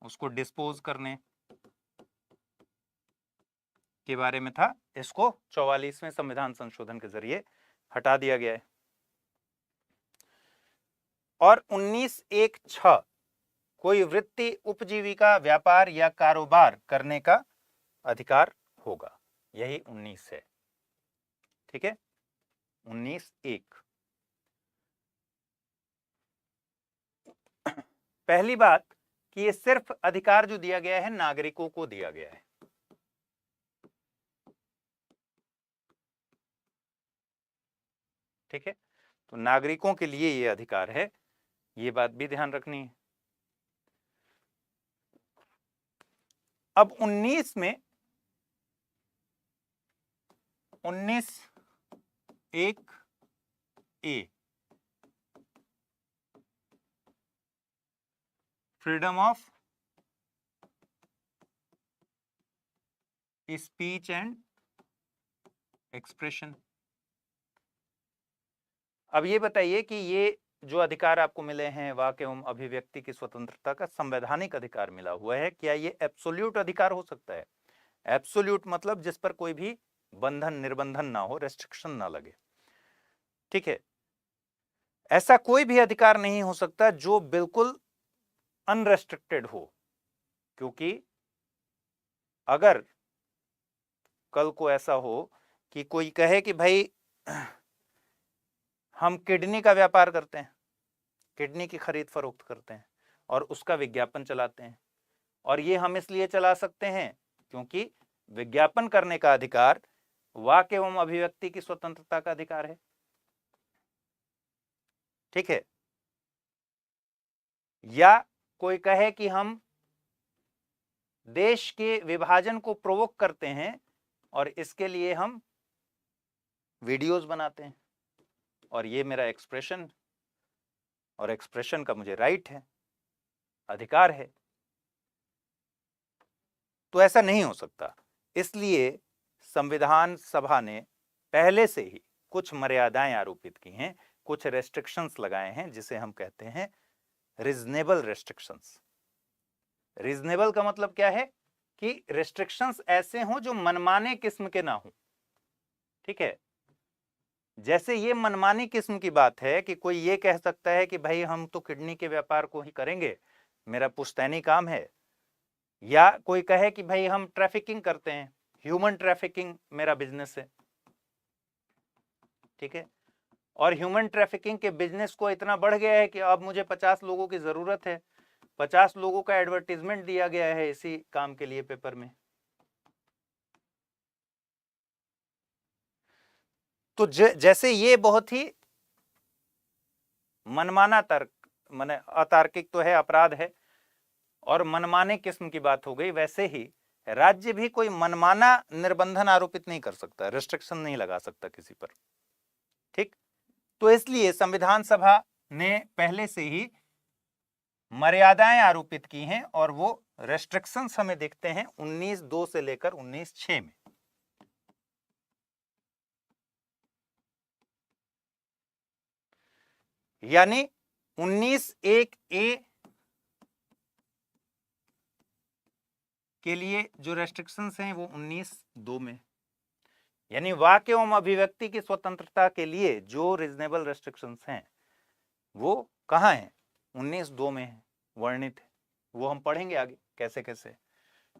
[SPEAKER 1] उसको डिस्पोज करने के बारे में था, इसको 44वें संविधान संशोधन के जरिए हटा दिया गया है। और 19(1)(6) कोई वृत्ति, उपजीविका, व्यापार या कारोबार करने का अधिकार होगा, यही 19 है। ठीक है, 19(1). पहली बात कि ये सिर्फ अधिकार जो दिया गया है नागरिकों को दिया गया है। ठीक है, तो नागरिकों के लिए ये अधिकार है, ये बात भी ध्यान रखनी है। अब 19 में 19 एक A, freedom of speech and expression. अब ये बताइए कि ये जो अधिकार आपको मिले हैं, वाक एवं अभिव्यक्ति की स्वतंत्रता का संवैधानिक अधिकार मिला हुआ है, क्या ये एब्सोल्यूट अधिकार हो सकता है? एब्सोल्यूट मतलब जिस पर कोई भी बंधन निर्बंधन ना हो, रेस्ट्रिक्शन ना लगे, ठीक है। ऐसा कोई भी अधिकार नहीं हो सकता जो बिल्कुल अनरेस्ट्रिक्टेड हो, क्योंकि अगर कल को ऐसा हो कि कोई कहे कि भाई हम किडनी का व्यापार करते हैं, किडनी की खरीद फरोख्त करते हैं और उसका विज्ञापन चलाते हैं, और ये हम इसलिए चला सकते हैं क्योंकि विज्ञापन करने का अधिकार वाक एवं अभिव्यक्ति की स्वतंत्रता का अधिकार है, ठीक है। या कोई कहे कि हम देश के विभाजन को प्रोवोक करते हैं और इसके लिए हम वीडियोस बनाते हैं और ये मेरा एक्सप्रेशन, और एक्सप्रेशन का मुझे राइट है, अधिकार है, तो ऐसा नहीं हो सकता। इसलिए संविधान सभा ने पहले से ही कुछ मर्यादाएं आरोपित की हैं, कुछ रेस्ट्रिक्शंस लगाए हैं, जिसे हम कहते हैं रीजनेबल रेस्ट्रिक्शंस। रीजनेबल का मतलब क्या है कि रेस्ट्रिक्शंस ऐसे हों जो मनमाने किस्म के ना हों, ठीक है। जैसे ये मनमानी किस्म की बात है कि कोई ये कह सकता है कि भाई हम तो किडनी के व्यापार को ही करेंगे, मेरा पुश्तैनी काम है, या कोई कहे कि भाई हम ट्रैफिकिंग करते हैं, ह्यूमन ट्रैफिकिंग मेरा बिजनेस है, ठीक है। और ह्यूमन ट्रैफिकिंग के बिजनेस को इतना बढ़ गया है कि अब मुझे 50 लोगों की जरूरत है, 50 लोगों का एडवर्टीजमेंट दिया गया है इसी काम के लिए पेपर में। तो जैसे ये बहुत ही मनमाना तर्क, माने अतार्किक तो है, अपराध है और मनमाने किस्म की बात हो गई, वैसे ही राज्य भी कोई मनमाना निर्बंधन आरोपित नहीं कर सकता, रेस्ट्रिक्शन नहीं लगा सकता किसी पर, ठीक। तो इसलिए संविधान सभा ने पहले से ही मर्यादाएं आरोपित की हैं और वो रेस्ट्रिक्शंस हमें देखते हैं 19(2) से लेकर 19(6) में। यानी 19(1)(a) के लिए जो रेस्ट्रिक्शंस हैं वो 19(2) में, यानी वाक एवं अभिव्यक्ति की स्वतंत्रता के लिए जो रीजनेबल रेस्ट्रिक्शंस हैं वो कहाँ हैं? 19(2) में है, वर्णित है, वो हम पढ़ेंगे आगे कैसे कैसे।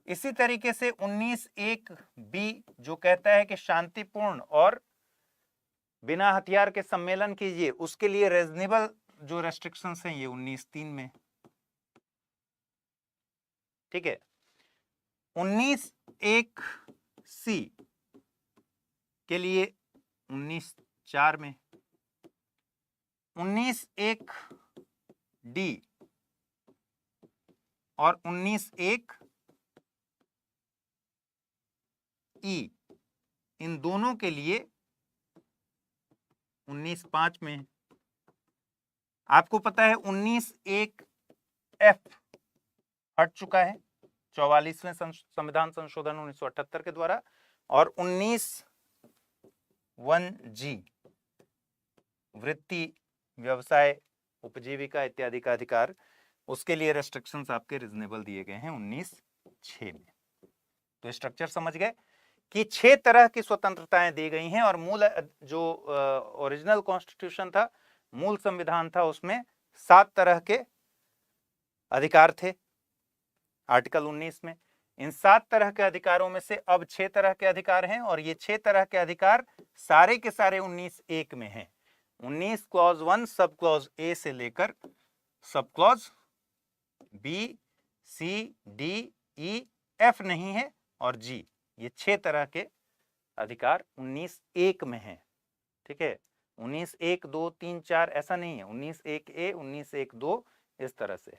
[SPEAKER 1] इसी तरीके से 19(1)(b) जो कहता है कि शांतिपूर्ण और बिना हथियार के सम्मेलन कीजिए, उसके लिए रीजनेबल जो रेस्ट्रिक्शंस हैं ये 19(3) में, ठीक है। 19(1)(c) के लिए 19(4) में, 19(1)(d) और 19(1)(e) इन दोनों के लिए 19(5) में है। आपको पता है 19(1)(f) हट चुका है 44वें संविधान संशोधन 1978 के द्वारा, और 19(1)(g) वृत्ति, व्यवसाय, उपजीविका इत्यादि का अधिकार, उसके लिए रेस्ट्रिक्शंस आपके रीजनेबल दिए गए हैं 19(6) में। तो स्ट्रक्चर समझ गए कि 6 तरह की स्वतंत्रताएं दी गई हैं, और मूल जो ओरिजिनल कॉन्स्टिट्यूशन था, मूल संविधान था, उसमें 7 तरह के अधिकार थे आर्टिकल 19 में। इन 7 तरह के अधिकारों में से अब 6 तरह के अधिकार हैं, और ये 6 तरह के अधिकार सारे के सारे 19(1) में हैं। 19 क्लॉज 1 सब क्लॉज ए से लेकर सब क्लॉज बी, सी, डी, ई, एफ नहीं है, और जी, ये 6 तरह के अधिकार 19(1) में हैं, ठीक है। 19(1), 2, 3, 4 ऐसा नहीं है, 19(1)(a), 19(1)(2) इस तरह से।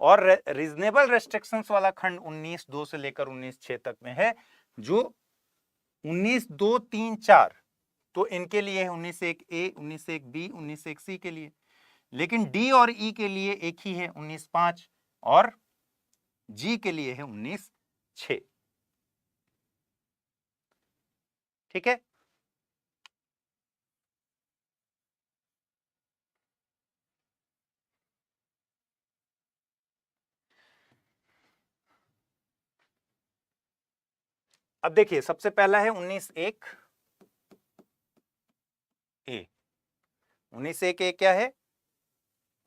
[SPEAKER 1] और रीजनेबल रेस्ट्रिक्शंस वाला खंड 19(2) से लेकर 19(6) तक में है, जो 19(2), 3, 4 तो इनके लिए है 19(1)(a), 19(1)(b), 19(1)(c) के लिए। लेकिन डी और ई के लिए एक ही है 19(5) और जी के लिए है 19(6). ठीक है, अब देखिए सबसे पहला है 19(1)(a). 19(1)(a) क्या है?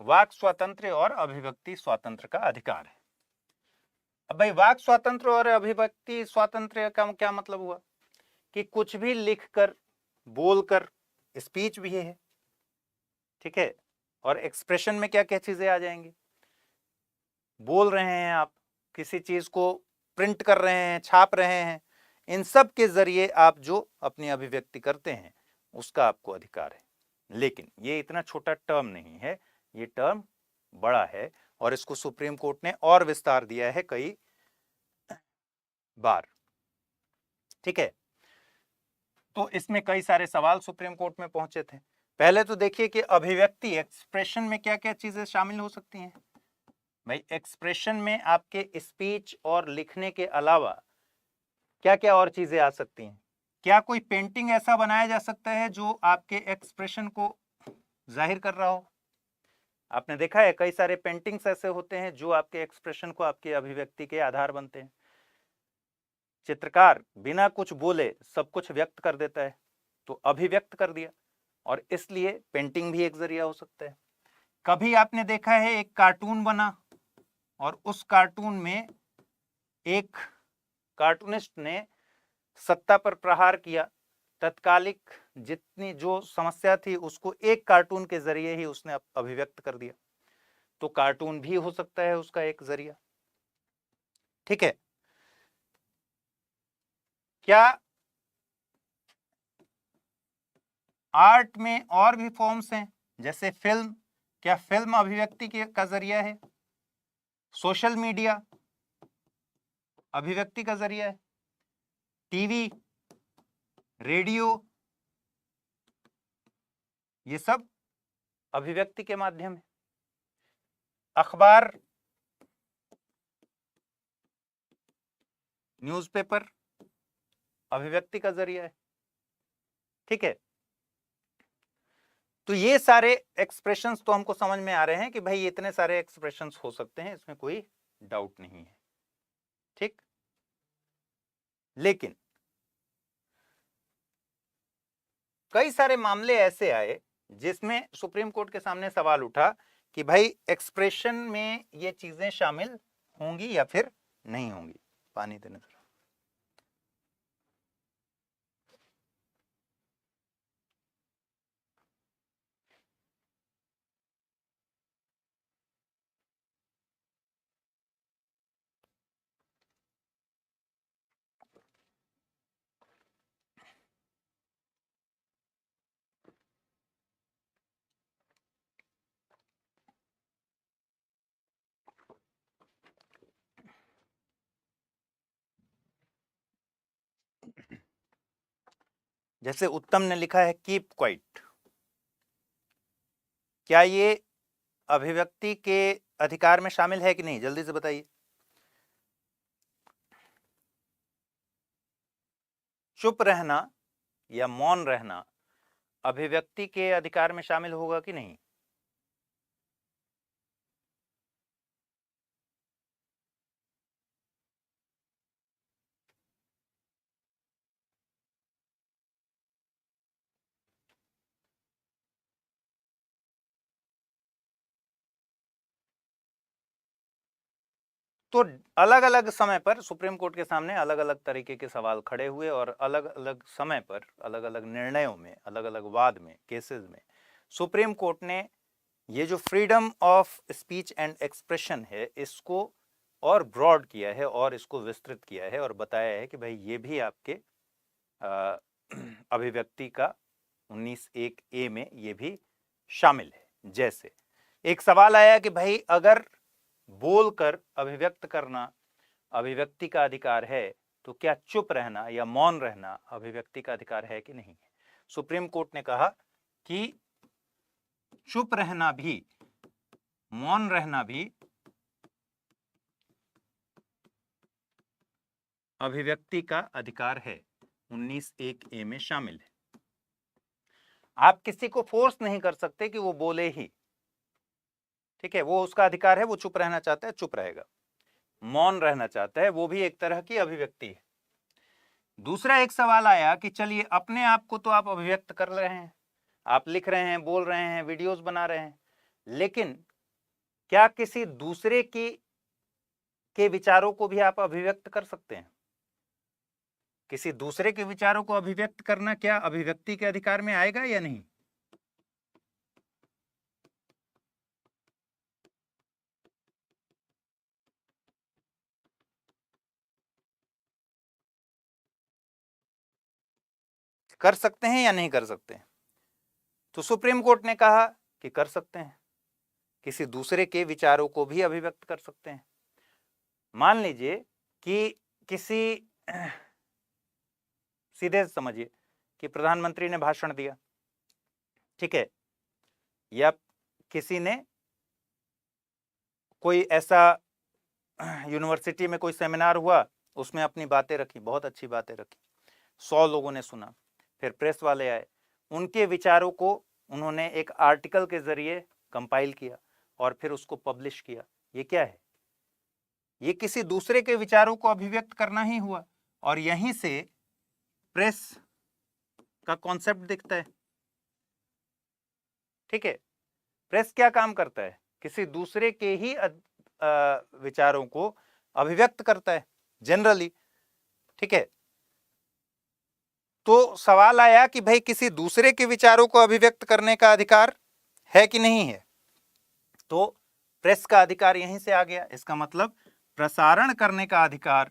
[SPEAKER 1] वाक स्वातंत्र्य और अभिव्यक्ति स्वातंत्र्य का अधिकार है। अब भाई वाक स्वातंत्र्य और अभिव्यक्ति स्वातंत्र्य का क्या मतलब हुआ कि कुछ भी लिखकर, बोलकर, स्पीच भी है, ठीक है। और एक्सप्रेशन में क्या क्या चीजें आ जाएंगी? बोल रहे हैं आप, किसी चीज को प्रिंट कर रहे हैं, छाप रहे हैं, इन सब के जरिए आप जो अपनी अभिव्यक्ति करते हैं उसका आपको अधिकार है। लेकिन ये इतना छोटा टर्म नहीं है, ये टर्म बड़ा है और इसको सुप्रीम कोर्ट ने और विस्तार दिया है कई बार। ठीक है, तो इसमें कई सारे सवाल सुप्रीम कोर्ट में पहुंचे थे। पहले तो देखिए कि अभिव्यक्ति, एक्सप्रेशन में क्या क्या चीजें शामिल हो सकती हैं। भाई एक्सप्रेशन में आपके स्पीच और लिखने के अलावा क्या क्या और चीजें आ सकती हैं? क्या कोई पेंटिंग ऐसा बनाया जा सकता है जो आपके एक्सप्रेशन को जाहिर कर रहा हो? आपने देखा है कई सारे पेंटिंग्स ऐसे होते हैं जो आपके एक्सप्रेशन को, आपकी अभिव्यक्ति के आधार बनते हैं। चित्रकार बिना कुछ बोले सब कुछ व्यक्त कर देता है, तो अभिव्यक्त कर दिया, और इसलिए पेंटिंग भी एक जरिया हो सकता है। कभी आपने देखा है एक कार्टून बना और उस कार्टून में एक कार्टूनिस्ट ने सत्ता पर प्रहार किया, तत्कालिक जितनी जो समस्या थी उसको एक कार्टून के जरिए ही उसने अभिव्यक्त कर दिया, तो कार्टून भी हो सकता है उसका एक जरिया। ठीक है, क्या आर्ट में और भी फॉर्म्स हैं? जैसे फिल्म, क्या फिल्म अभिव्यक्ति का जरिया है? सोशल मीडिया अभिव्यक्ति का जरिया है? टीवी, रेडियो, ये सब अभिव्यक्ति के माध्यम है। अखबार, न्यूज़पेपर अभिव्यक्ति का जरिया है। ठीक है, तो ये सारे एक्सप्रेशंस तो हमको समझ में आ रहे हैं कि भाई इतने सारे एक्सप्रेशंस हो सकते हैं, इसमें कोई डाउट नहीं है। ठीक, लेकिन कई सारे मामले ऐसे आए जिसमें सुप्रीम कोर्ट के सामने सवाल उठा कि भाई एक्सप्रेशन में ये चीजें शामिल होंगी या फिर नहीं होंगी। पानी देने जरा। जैसे उत्तम ने लिखा है कीप क्वाइट, क्या ये अभिव्यक्ति के अधिकार में शामिल है कि नहीं? जल्दी से बताइए। चुप रहना या मौन रहना अभिव्यक्ति के अधिकार में शामिल होगा कि नहीं? तो अलग अलग समय पर सुप्रीम कोर्ट के सामने अलग अलग तरीके के सवाल खड़े हुए और अलग अलग समय पर अलग अलग निर्णयों में, अलग अलग वाद में, केसेस में सुप्रीम कोर्ट ने ये जो freedom of speech and expression है इसको और ब्रॉड किया है और इसको विस्तृत किया है और बताया है कि भाई ये भी आपके अभिव्यक्ति का 19(1)(a) में ये भी शामिल है। जैसे एक सवाल आया कि भाई अगर बोलकर अभिव्यक्त करना अभिव्यक्ति का अधिकार है तो क्या चुप रहना या मौन रहना अभिव्यक्ति का अधिकार है कि नहीं है? सुप्रीम कोर्ट ने कहा कि चुप रहना भी, मौन रहना भी अभिव्यक्ति का अधिकार है, 19(1)(a) में शामिल है। आप किसी को फोर्स नहीं कर सकते कि वो बोले ही, ठीक है, वो उसका अधिकार है, वो चुप रहना चाहता है चुप रहेगा, मौन रहना चाहता है वो भी एक तरह की अभिव्यक्ति है। दूसरा एक सवाल आया कि चलिए अपने आप को तो आप अभिव्यक्त कर रहे हैं, आप लिख रहे हैं, बोल रहे हैं, वीडियोस बना रहे हैं, लेकिन क्या किसी दूसरे के विचारों को भी आप अभिव्यक्त कर सकते हैं? किसी दूसरे के विचारों को अभिव्यक्त करना क्या अभिव्यक्ति के अधिकार में आएगा या नहीं? कर सकते हैं या नहीं कर सकते? तो सुप्रीम कोर्ट ने कहा कि कर सकते हैं, किसी दूसरे के विचारों को भी अभिव्यक्त कर सकते हैं। मान लीजिए कि किसी, सीधे समझिए कि प्रधानमंत्री ने भाषण दिया, ठीक है, या किसी ने कोई ऐसा यूनिवर्सिटी में कोई सेमिनार हुआ, उसमें अपनी बातें रखी, बहुत अच्छी बातें रखी, 100 लोगों ने सुना, फिर प्रेस वाले आए, उनके विचारों को उन्होंने एक आर्टिकल के जरिए कंपाइल किया और फिर उसको पब्लिश किया। ये क्या है? ये किसी दूसरे के विचारों को अभिव्यक्त करना ही हुआ, और यहीं से प्रेस का कॉन्सेप्ट दिखता है, ठीक है। प्रेस क्या काम करता है? किसी दूसरे के ही विचारों को अभिव्यक्त करता है जनरली, ठीक है। तो सवाल आया कि भाई किसी दूसरे के विचारों को अभिव्यक्त करने का अधिकार है कि नहीं है? तो प्रेस का अधिकार यहीं से आ गया। इसका मतलब प्रसारण करने का अधिकार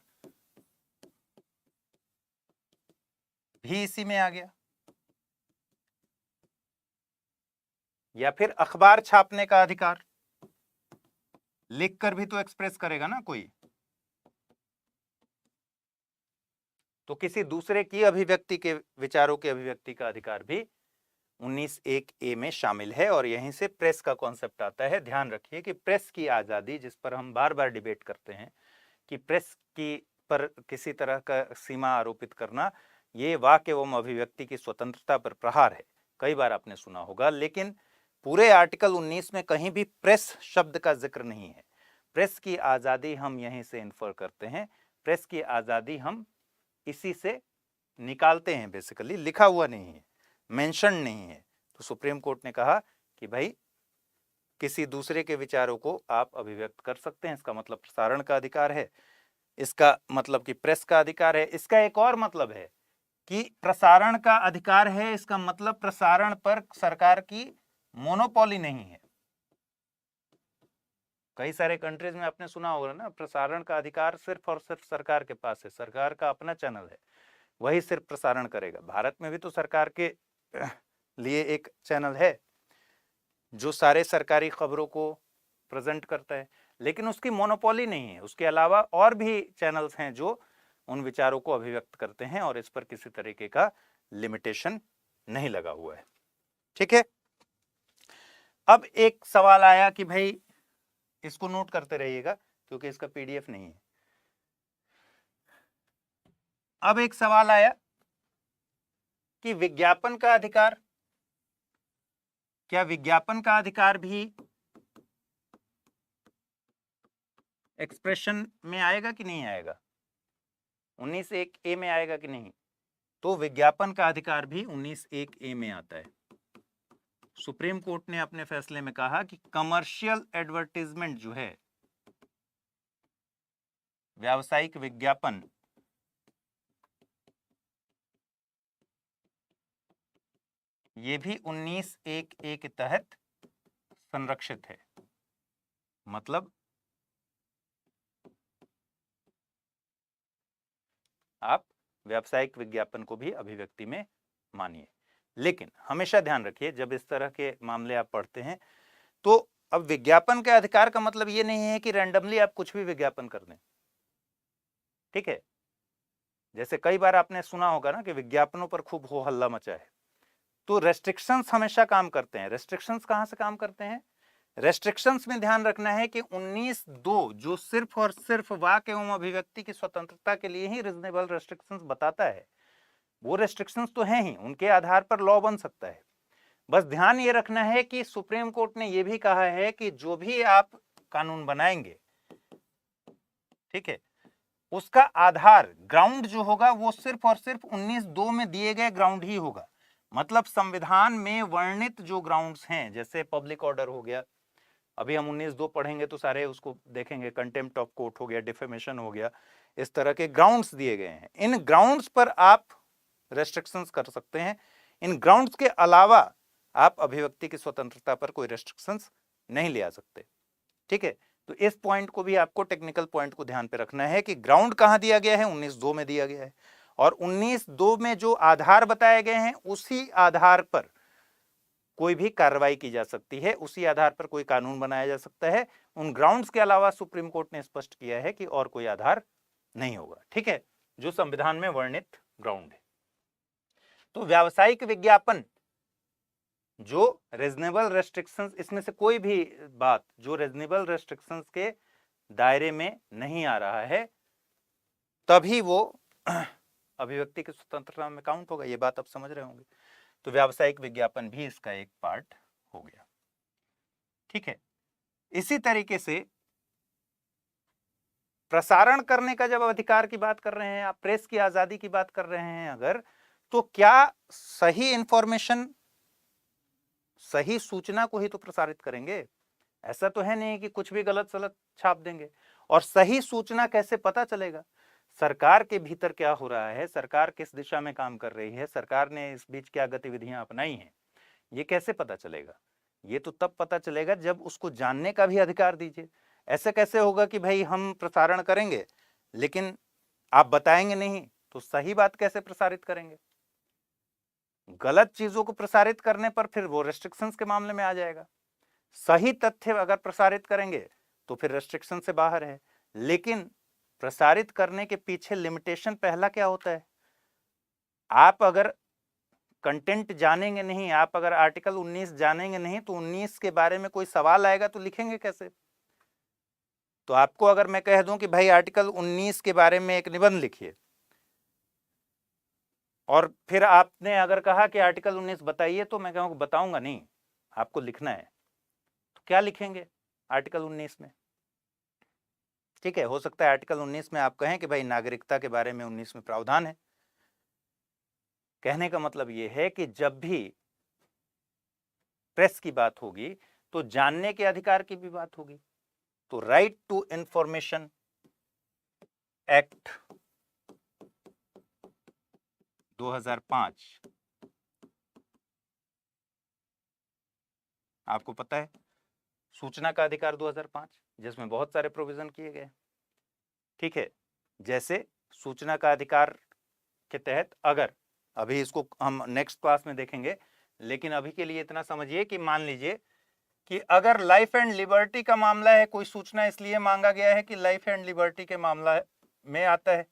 [SPEAKER 1] भी इसी में आ गया, या फिर अखबार छापने का अधिकार, लिखकर भी तो एक्सप्रेस करेगा ना कोई, तो किसी दूसरे की अभिव्यक्ति के विचारों की अभिव्यक्ति का अधिकार भी 19(1)(a) में शामिल है, और यहीं से प्रेस का कॉन्सेप्ट आता है। ध्यान रखिए कि प्रेस की आजादी, जिस पर हम बार बार डिबेट करते हैं कि प्रेस की पर किसी तरह का सीमा आरोपित करना, ये वाक्य एवं अभिव्यक्ति की स्वतंत्रता पर प्रहार है, कई बार आपने सुना होगा, लेकिन पूरे आर्टिकल 19 में कहीं भी प्रेस शब्द का जिक्र नहीं है। प्रेस की आजादी हम यहीं से इन्फर करते हैं, प्रेस की आजादी हम इसी से निकालते हैं, बेसिकली लिखा हुआ नहीं है, मेंशन नहीं है। तो सुप्रीम कोर्ट ने कहा कि भाई किसी दूसरे के विचारों को आप अभिव्यक्त कर सकते हैं, इसका मतलब प्रसारण का अधिकार है, इसका मतलब कि प्रेस का अधिकार है। इसका एक और मतलब है कि प्रसारण का अधिकार है, इसका मतलब प्रसारण पर सरकार की मोनोपोली नहीं है। कई सारे कंट्रीज में आपने सुना होगा ना, प्रसारण का अधिकार सिर्फ और सिर्फ सरकार के पास है, सरकार का अपना चैनल है, वही सिर्फ प्रसारण करेगा। भारत में भी तो सरकार के लिए एक चैनल है जो सारे सरकारी खबरों को प्रेजेंट करता है, लेकिन उसकी मोनोपोली नहीं है। उसके अलावा और भी चैनल्स हैं जो उन विचारों को अभिव्यक्त करते हैं, और इस पर किसी तरीके का लिमिटेशन नहीं लगा हुआ है, ठीक है। अब एक सवाल आया कि भाई, इसको नोट करते रहिएगा क्योंकि इसका पीडीएफ नहीं है। अब एक सवाल आया कि विज्ञापन का अधिकार, क्या विज्ञापन का अधिकार भी एक्सप्रेशन में आएगा कि नहीं आएगा? 19(1)(a) में आएगा कि नहीं? तो विज्ञापन का अधिकार भी 19(1)(a) में आता है। सुप्रीम कोर्ट ने अपने फैसले में कहा कि कमर्शियल एडवर्टाइजमेंट जो है, व्यावसायिक विज्ञापन, ये भी 19(1)(a) के तहत संरक्षित है। मतलब आप व्यावसायिक विज्ञापन को भी अभिव्यक्ति में मानिए, लेकिन हमेशा ध्यान रखिए जब इस तरह के मामले आप पढ़ते हैं, तो अब विज्ञापन के अधिकार का मतलब ये नहीं है कि रैंडमली आप कुछ भी विज्ञापन कर दें, ठीक है। जैसे कई बार आपने सुना होगा ना कि विज्ञापनों पर खूब हो हल्ला मचा है, तो रेस्ट्रिक्शंस हमेशा काम करते हैं। रेस्ट्रिक्शंस कहां से काम करते हैं? रेस्ट्रिक्शंस में ध्यान रखना है कि 19(2) जो सिर्फ और सिर्फ वाक एवं अभिव्यक्ति की स्वतंत्रता के लिए ही रीजनेबल रेस्ट्रिक्शंस बताता है, वो रेस्ट्रिक्शंस तो हैं ही, उनके आधार पर लॉ बन सकता है। बस ध्यान ये रखना है कि सुप्रीम कोर्ट ने ये भी कहा है कि जो भी आप कानून बनाएंगे, ठीक है, उसका आधार ग्राउंड जो होगा वो सिर्फ और सिर्फ 19(2) में दिए गए ग्राउंड ही होगा। मतलब संविधान में वर्णित जो ग्राउंड्स हैं, जैसे पब्लिक ऑर्डर हो गया, अभी हम 19(2) पढ़ेंगे तो सारे उसको देखेंगे, कंटेम्प्ट ऑफ कोर्ट हो गया, डिफेमेशन हो गया, इस तरह के ग्राउंड्स दिए गए हैं। इन ग्राउंड्स पर आप रेस्ट्रिक्शंस कर सकते हैं। इन ग्राउंड्स के अलावा आप अभिव्यक्ति की स्वतंत्रता पर कोई रेस्ट्रिक्शंस नहीं ले आ सकते। ठीक है, तो इस पॉइंट को भी आपको, टेक्निकल पॉइंट को ध्यान पे रखना है कि ग्राउंड कहां दिया गया है, 19(2) में दिया गया है, और 19(2) में जो आधार बताए गए हैं उसी आधार पर कोई भी कार्रवाई की जा सकती है, उसी आधार पर कोई कानून बनाया जा सकता है। उन ग्राउंड्स के अलावा सुप्रीम कोर्ट ने स्पष्ट किया है कि और कोई आधार नहीं होगा। ठीक है, जो संविधान में वर्णित ग्राउंड है। तो व्यावसायिक विज्ञापन जो रीजनेबल रेस्ट्रिक्शंस, इसमें से कोई भी बात जो रीजनेबल रेस्ट्रिक्शंस के दायरे में नहीं आ रहा है, तभी वो अभिव्यक्ति की स्वतंत्रता में काउंट होगा। ये बात आप समझ रहे होंगे। तो व्यावसायिक विज्ञापन भी इसका एक पार्ट हो गया। ठीक है, इसी तरीके से प्रसारण करने का जब अधिकार की बात कर रहे हैं, आप प्रेस की आजादी की बात कर रहे हैं अगर, तो क्या सही इंफॉर्मेशन, सही सूचना को ही तो प्रसारित करेंगे। ऐसा तो है नहीं कि कुछ भी गलत सलत छाप देंगे। और सही सूचना कैसे पता चलेगा? सरकार के भीतर क्या हो रहा है, सरकार किस दिशा में काम कर रही है, सरकार ने इस बीच क्या गतिविधियां अपनाई हैं, ये कैसे पता चलेगा? ये तो तब पता चलेगा जब उसको जानने का भी अधिकार दीजिए। ऐसे कैसे होगा कि भाई हम प्रसारण करेंगे लेकिन आप बताएंगे नहीं, तो सही बात कैसे प्रसारित करेंगे? गलत चीजों को प्रसारित करने पर फिर वो रेस्ट्रिक्शंस के मामले में आ जाएगा। सही तथ्य अगर प्रसारित करेंगे तो फिर रेस्ट्रिक्शन से बाहर है। लेकिन प्रसारित करने के पीछे लिमिटेशन पहला क्या होता है? आप अगर कंटेंट जानेंगे नहीं, आप अगर आर्टिकल 19 जानेंगे नहीं, तो 19 के बारे में कोई सवाल आएगा तो लिखेंगे कैसे? तो आपको अगर मैं कह दूं कि भाई आर्टिकल 19 के बारे में एक निबंध लिखिए, और फिर आपने अगर कहा कि आर्टिकल 19 बताइए, तो मैं कहूँगा बताऊंगा नहीं, आपको लिखना है। तो क्या लिखेंगे आर्टिकल 19 में? ठीक है, हो सकता है आर्टिकल 19 में आप कहें कि भाई नागरिकता के बारे में 19 में प्रावधान है। कहने का मतलब यह है कि जब भी प्रेस की बात होगी तो जानने के अधिकार की भी बात होगी। तो राइट टू इंफॉर्मेशन एक्ट 2005, आपको पता है, सूचना का अधिकार 2005, जिसमें बहुत सारे प्रोविजन किए गए। ठीक है, जैसे सूचना का अधिकार के तहत, अगर अभी इसको हम नेक्स्ट क्लास में देखेंगे, लेकिन अभी के लिए इतना समझिए कि मान लीजिए कि अगर लाइफ एंड लिबर्टी का मामला है, कोई सूचना इसलिए मांगा गया है कि लाइफ एंड लिबर्टी के मामला में आता है,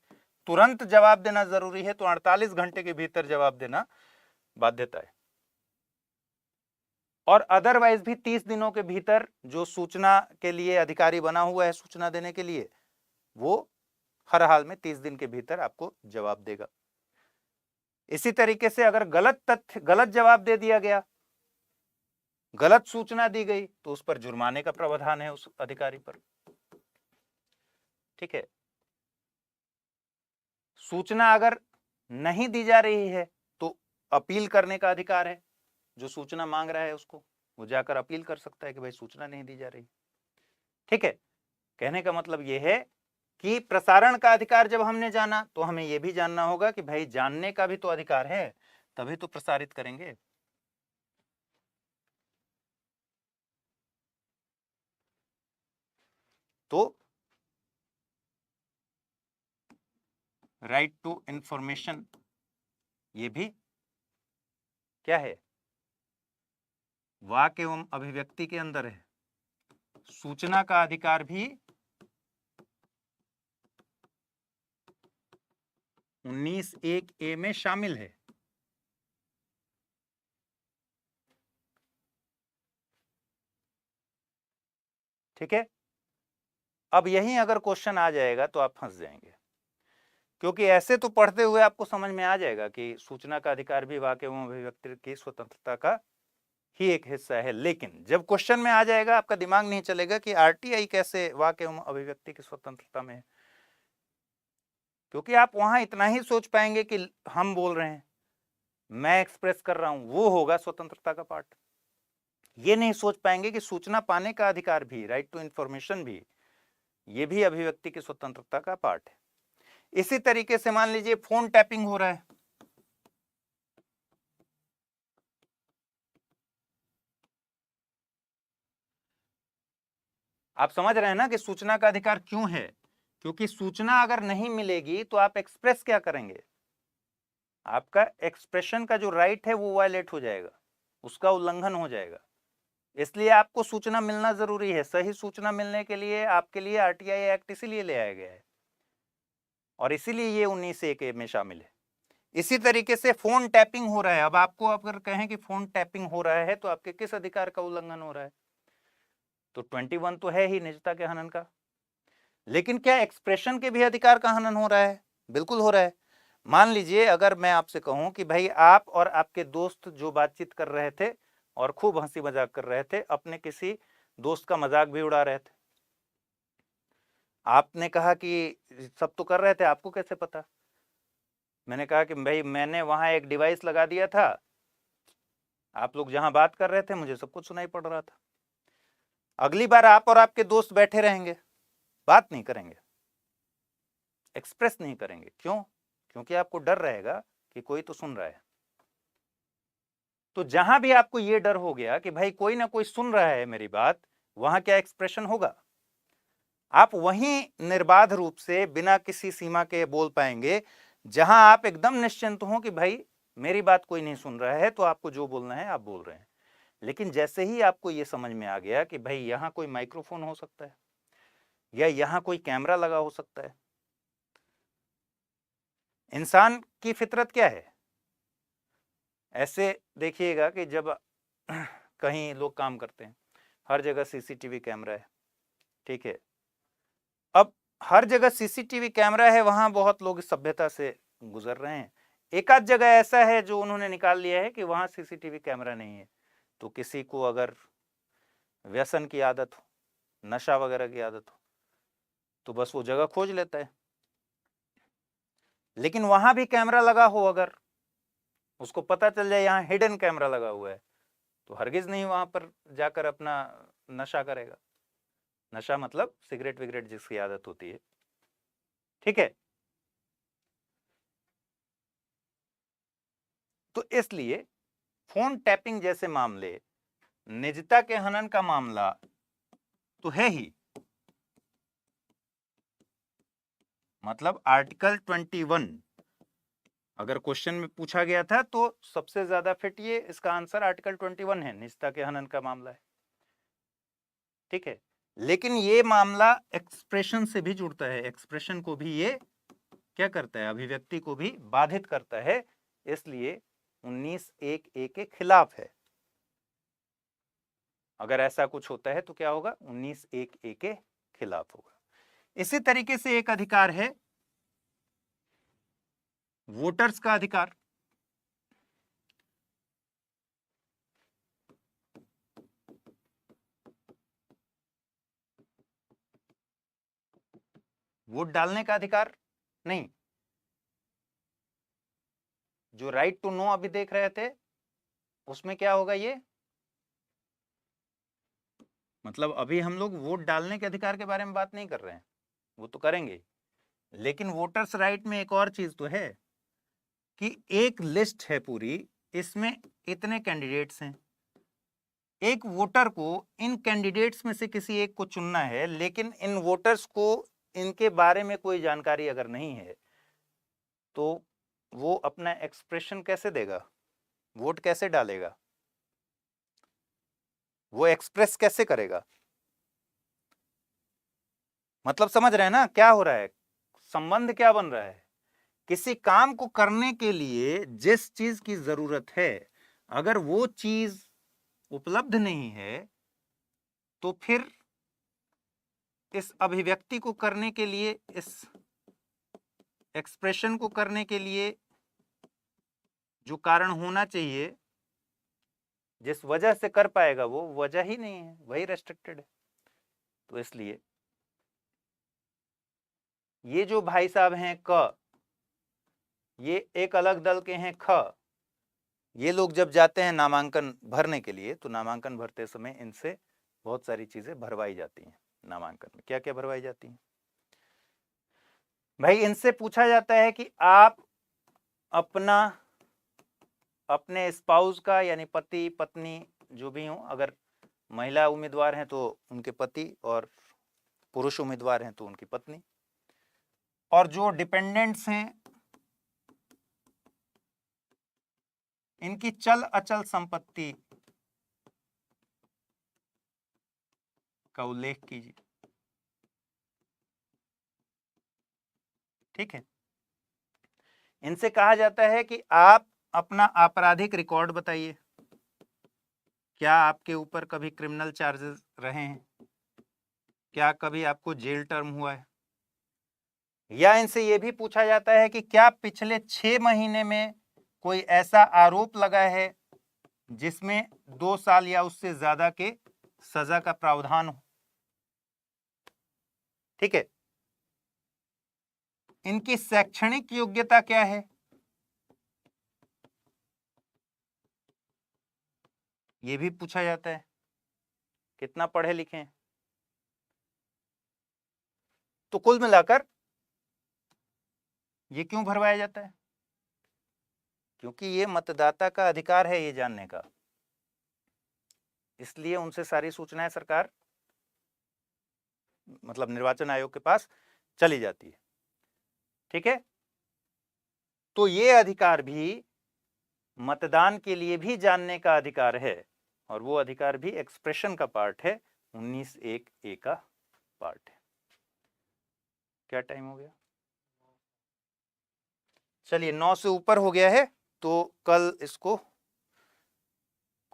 [SPEAKER 1] तुरंत जवाब देना जरूरी है, तो 48 घंटे के भीतर जवाब देना बाध्यता है। और अदरवाइज भी 30 दिनों के भीतर जो सूचना के लिए अधिकारी बना हुआ है सूचना देने के लिए, वो हर हाल में 30 दिन के भीतर आपको जवाब देगा। इसी तरीके से अगर गलत तथ्य, गलत जवाब दे दिया गया, गलत सूचना दी गई, तो उस पर जुर्माने का प्रावधान है उस अधिकारी पर। ठीक है, सूचना अगर नहीं दी जा रही है तो अपील करने का अधिकार है। जो सूचना मांग रहा है उसको, वो जाकर अपील कर सकता है कि भाई सूचना नहीं दी जा रही। ठीक है, कहने का मतलब यह है कि प्रसारण का अधिकार जब हमने जाना, तो हमें यह भी जानना होगा कि भाई जानने का भी तो अधिकार है, तभी तो प्रसारित करेंगे। तो राइट टू इंफॉर्मेशन ये भी क्या है, वाक एवं अभिव्यक्ति के अंदर है। सूचना का अधिकार भी 19(1) ए में शामिल है। ठीक है। अब यहीं अगर क्वेश्चन आ जाएगा तो आप फंस जाएंगे, क्योंकि ऐसे तो पढ़ते हुए आपको समझ में आ जाएगा कि सूचना का अधिकार भी वाक्य एवं अभिव्यक्ति की स्वतंत्रता का ही एक हिस्सा है, लेकिन जब क्वेश्चन में आ जाएगा आपका दिमाग नहीं चलेगा कि आरटीआई कैसे वाक्य एवं अभिव्यक्ति की स्वतंत्रता में है, क्योंकि आप वहां इतना ही सोच पाएंगे कि हम बोल रहे हैं, मैं एक्सप्रेस कर रहा हूं, वो होगा स्वतंत्रता का पार्ट। ये नहीं सोच पाएंगे कि सूचना पाने का अधिकार भी, राइट टू इंफॉर्मेशन भी, ये भी अभिव्यक्ति की स्वतंत्रता का पार्ट है। इसी तरीके से मान लीजिए फोन टैपिंग हो रहा है, आप समझ रहे हैं ना कि सूचना का अधिकार क्यों है, क्योंकि सूचना अगर नहीं मिलेगी तो आप एक्सप्रेस क्या करेंगे, आपका एक्सप्रेशन का जो राइट है वो वायलेट हो जाएगा, उसका उल्लंघन हो जाएगा। इसलिए आपको सूचना मिलना जरूरी है। सही सूचना मिलने के लिए आपके लिए आरटीआई एक्ट इसीलिए ले आया गया है और इसीलिए ये 19(1) में शामिल है। इसी तरीके से फोन टैपिंग हो रहा है, अब आपको अगर कहें कि फोन टैपिंग हो रहा है तो आपके किस अधिकार का उल्लंघन हो रहा है, तो 21 तो है ही निजता के हनन का, लेकिन क्या एक्सप्रेशन के भी अधिकार का हनन हो रहा है? बिल्कुल हो रहा है। मान लीजिए अगर मैं आपसे कहूं कि भाई आप और आपके दोस्त जो बातचीत कर रहे थे और खूब हंसी मजाक कर रहे थे, अपने किसी दोस्त का मजाक भी उड़ा रहे थे, आपने कहा कि सब तो कर रहे थे, आपको कैसे पता? मैंने कहा कि भाई मैंने वहां एक डिवाइस लगा दिया था, आप लोग जहां बात कर रहे थे मुझे सब कुछ सुनाई पड़ रहा था। अगली बार आप और आपके दोस्त बैठे रहेंगे, बात नहीं करेंगे, एक्सप्रेस नहीं करेंगे। क्यों? क्योंकि आपको डर रहेगा कि कोई तो सुन रहा है। तो जहां भी आपको यह डर हो गया कि भाई कोई ना कोई सुन रहा है मेरी बात, वहां क्या एक्सप्रेशन होगा? आप वहीं निर्बाध रूप से बिना किसी सीमा के बोल पाएंगे, जहां आप एकदम निश्चिंत हो कि भाई मेरी बात कोई नहीं सुन रहा है, तो आपको जो बोलना है आप बोल रहे हैं। लेकिन जैसे ही आपको यह समझ में आ गया कि भाई यहां कोई माइक्रोफोन हो सकता है या यहां कोई कैमरा लगा हो सकता है, इंसान की फितरत क्या है? ऐसे देखिएगा कि जब कहीं लोग काम करते हैं, हर जगह सीसीटीवी कैमरा है, ठीक है। अब हर जगह सीसीटीवी कैमरा है, वहां बहुत लोग सभ्यता से गुजर रहे हैं। एक आध जगह ऐसा है जो उन्होंने निकाल लिया है कि वहां सीसीटीवी कैमरा नहीं है, तो किसी को अगर व्यसन की आदत हो, नशा वगैरह की आदत हो, तो बस वो जगह खोज लेता है। लेकिन वहां भी कैमरा लगा हो, अगर उसको पता चल जाए यहाँ हिडन कैमरा लगा हुआ है, तो हरगिज नहीं वहां पर जाकर अपना नशा करेगा। नशा मतलब सिगरेट विगरेट जिसकी आदत होती है, ठीक है। तो इसलिए फोन टैपिंग जैसे मामले, निजता के हनन का मामला तो है ही। मतलब आर्टिकल 21 अगर क्वेश्चन में पूछा गया था तो सबसे ज्यादा फिट ये इसका आंसर आर्टिकल 21 है, निजता के हनन का मामला है, ठीक है। लेकिन ये मामला एक्सप्रेशन से भी जुड़ता है, एक्सप्रेशन को भी ये क्या करता है, अभिव्यक्ति को भी बाधित करता है, इसलिए 19(1) के खिलाफ है। अगर ऐसा कुछ होता है तो क्या होगा, 19(1) के खिलाफ होगा। इसी तरीके से एक अधिकार है वोटर्स का अधिकार। वोट डालने का अधिकार नहीं, जो राइट टू नो अभी देख रहे थे उसमें क्या होगा, ये मतलब अभी हम लोग वोट डालने के अधिकार के बारे में बात नहीं कर रहे हैं, वो तो करेंगे, लेकिन वोटर्स राइट में एक और चीज तो है कि एक लिस्ट है पूरी, इसमें इतने कैंडिडेट्स हैं, एक वोटर को इन कैंडिडेट्स में से किसी एक को चुनना है, लेकिन इन वोटर्स को इनके बारे में कोई जानकारी अगर नहीं है तो वो अपना एक्सप्रेशन कैसे देगा, वोट कैसे डालेगा, वो एक्सप्रेस कैसे करेगा? मतलब समझ रहे हैं ना क्या हो रहा है, संबंध क्या बन रहा है? किसी काम को करने के लिए जिस चीज की जरूरत है, अगर वो चीज उपलब्ध नहीं है तो फिर इस अभिव्यक्ति को करने के लिए, इस एक्सप्रेशन को करने के लिए जो कारण होना चाहिए, जिस वजह से कर पाएगा वो वजह ही नहीं है, वही रेस्ट्रिक्टेड है। तो इसलिए ये जो भाई साहब हैं क, ये एक अलग दल के हैं ख, ये लोग जब जाते हैं नामांकन भरने के लिए तो नामांकन भरते समय इनसे बहुत सारी चीजें भरवाई जाती हैं। नामांकन में क्या क्या भरवाई जाती हैं भाई? इनसे पूछा जाता है कि आप अपने स्पाउस का, यानी पति पत्नी जो भी हो, अगर महिला उम्मीदवार हैं तो उनके पति, और पुरुष उम्मीदवार हैं तो उनकी पत्नी, और जो डिपेंडेंट्स हैं इनकी चल अचल संपत्ति का उल्लेख कीजिए। ठीक है, इनसे कहा जाता है कि आप अपना आपराधिक रिकॉर्ड बताइए, क्या आपके ऊपर कभी क्रिमिनल चार्जेस रहे हैं, क्या कभी आपको जेल टर्म हुआ है, या इनसे यह भी पूछा जाता है कि क्या पिछले 6 महीने में कोई ऐसा आरोप लगा है जिसमें 2 साल या उससे ज्यादा के सजा का प्रावधान हो। ठीक है, इनकी शैक्षणिक योग्यता क्या है, यह भी पूछा जाता है, कितना पढ़े लिखे हैं। तो कुल मिलाकर ये क्यों भरवाया जाता है? क्योंकि ये मतदाता का अधिकार है ये जानने का, इसलिए उनसे सारी सूचनाएं सरकार, मतलब निर्वाचन आयोग के पास चली जाती है। ठीक है, तो ये अधिकार भी मतदान के लिए भी जानने का अधिकार है, और वो अधिकार भी एक्सप्रेशन का पार्ट है, 19(1)(a) का पार्ट है। क्या टाइम हो गया? चलिए 9 से ऊपर हो गया है, तो कल इसको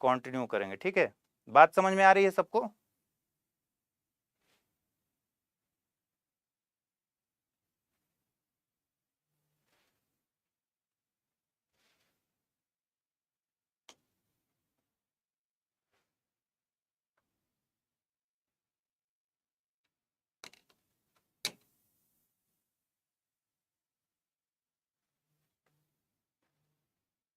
[SPEAKER 1] कंटिन्यू करेंगे। ठीक है, बात समझ में आ रही है सबको?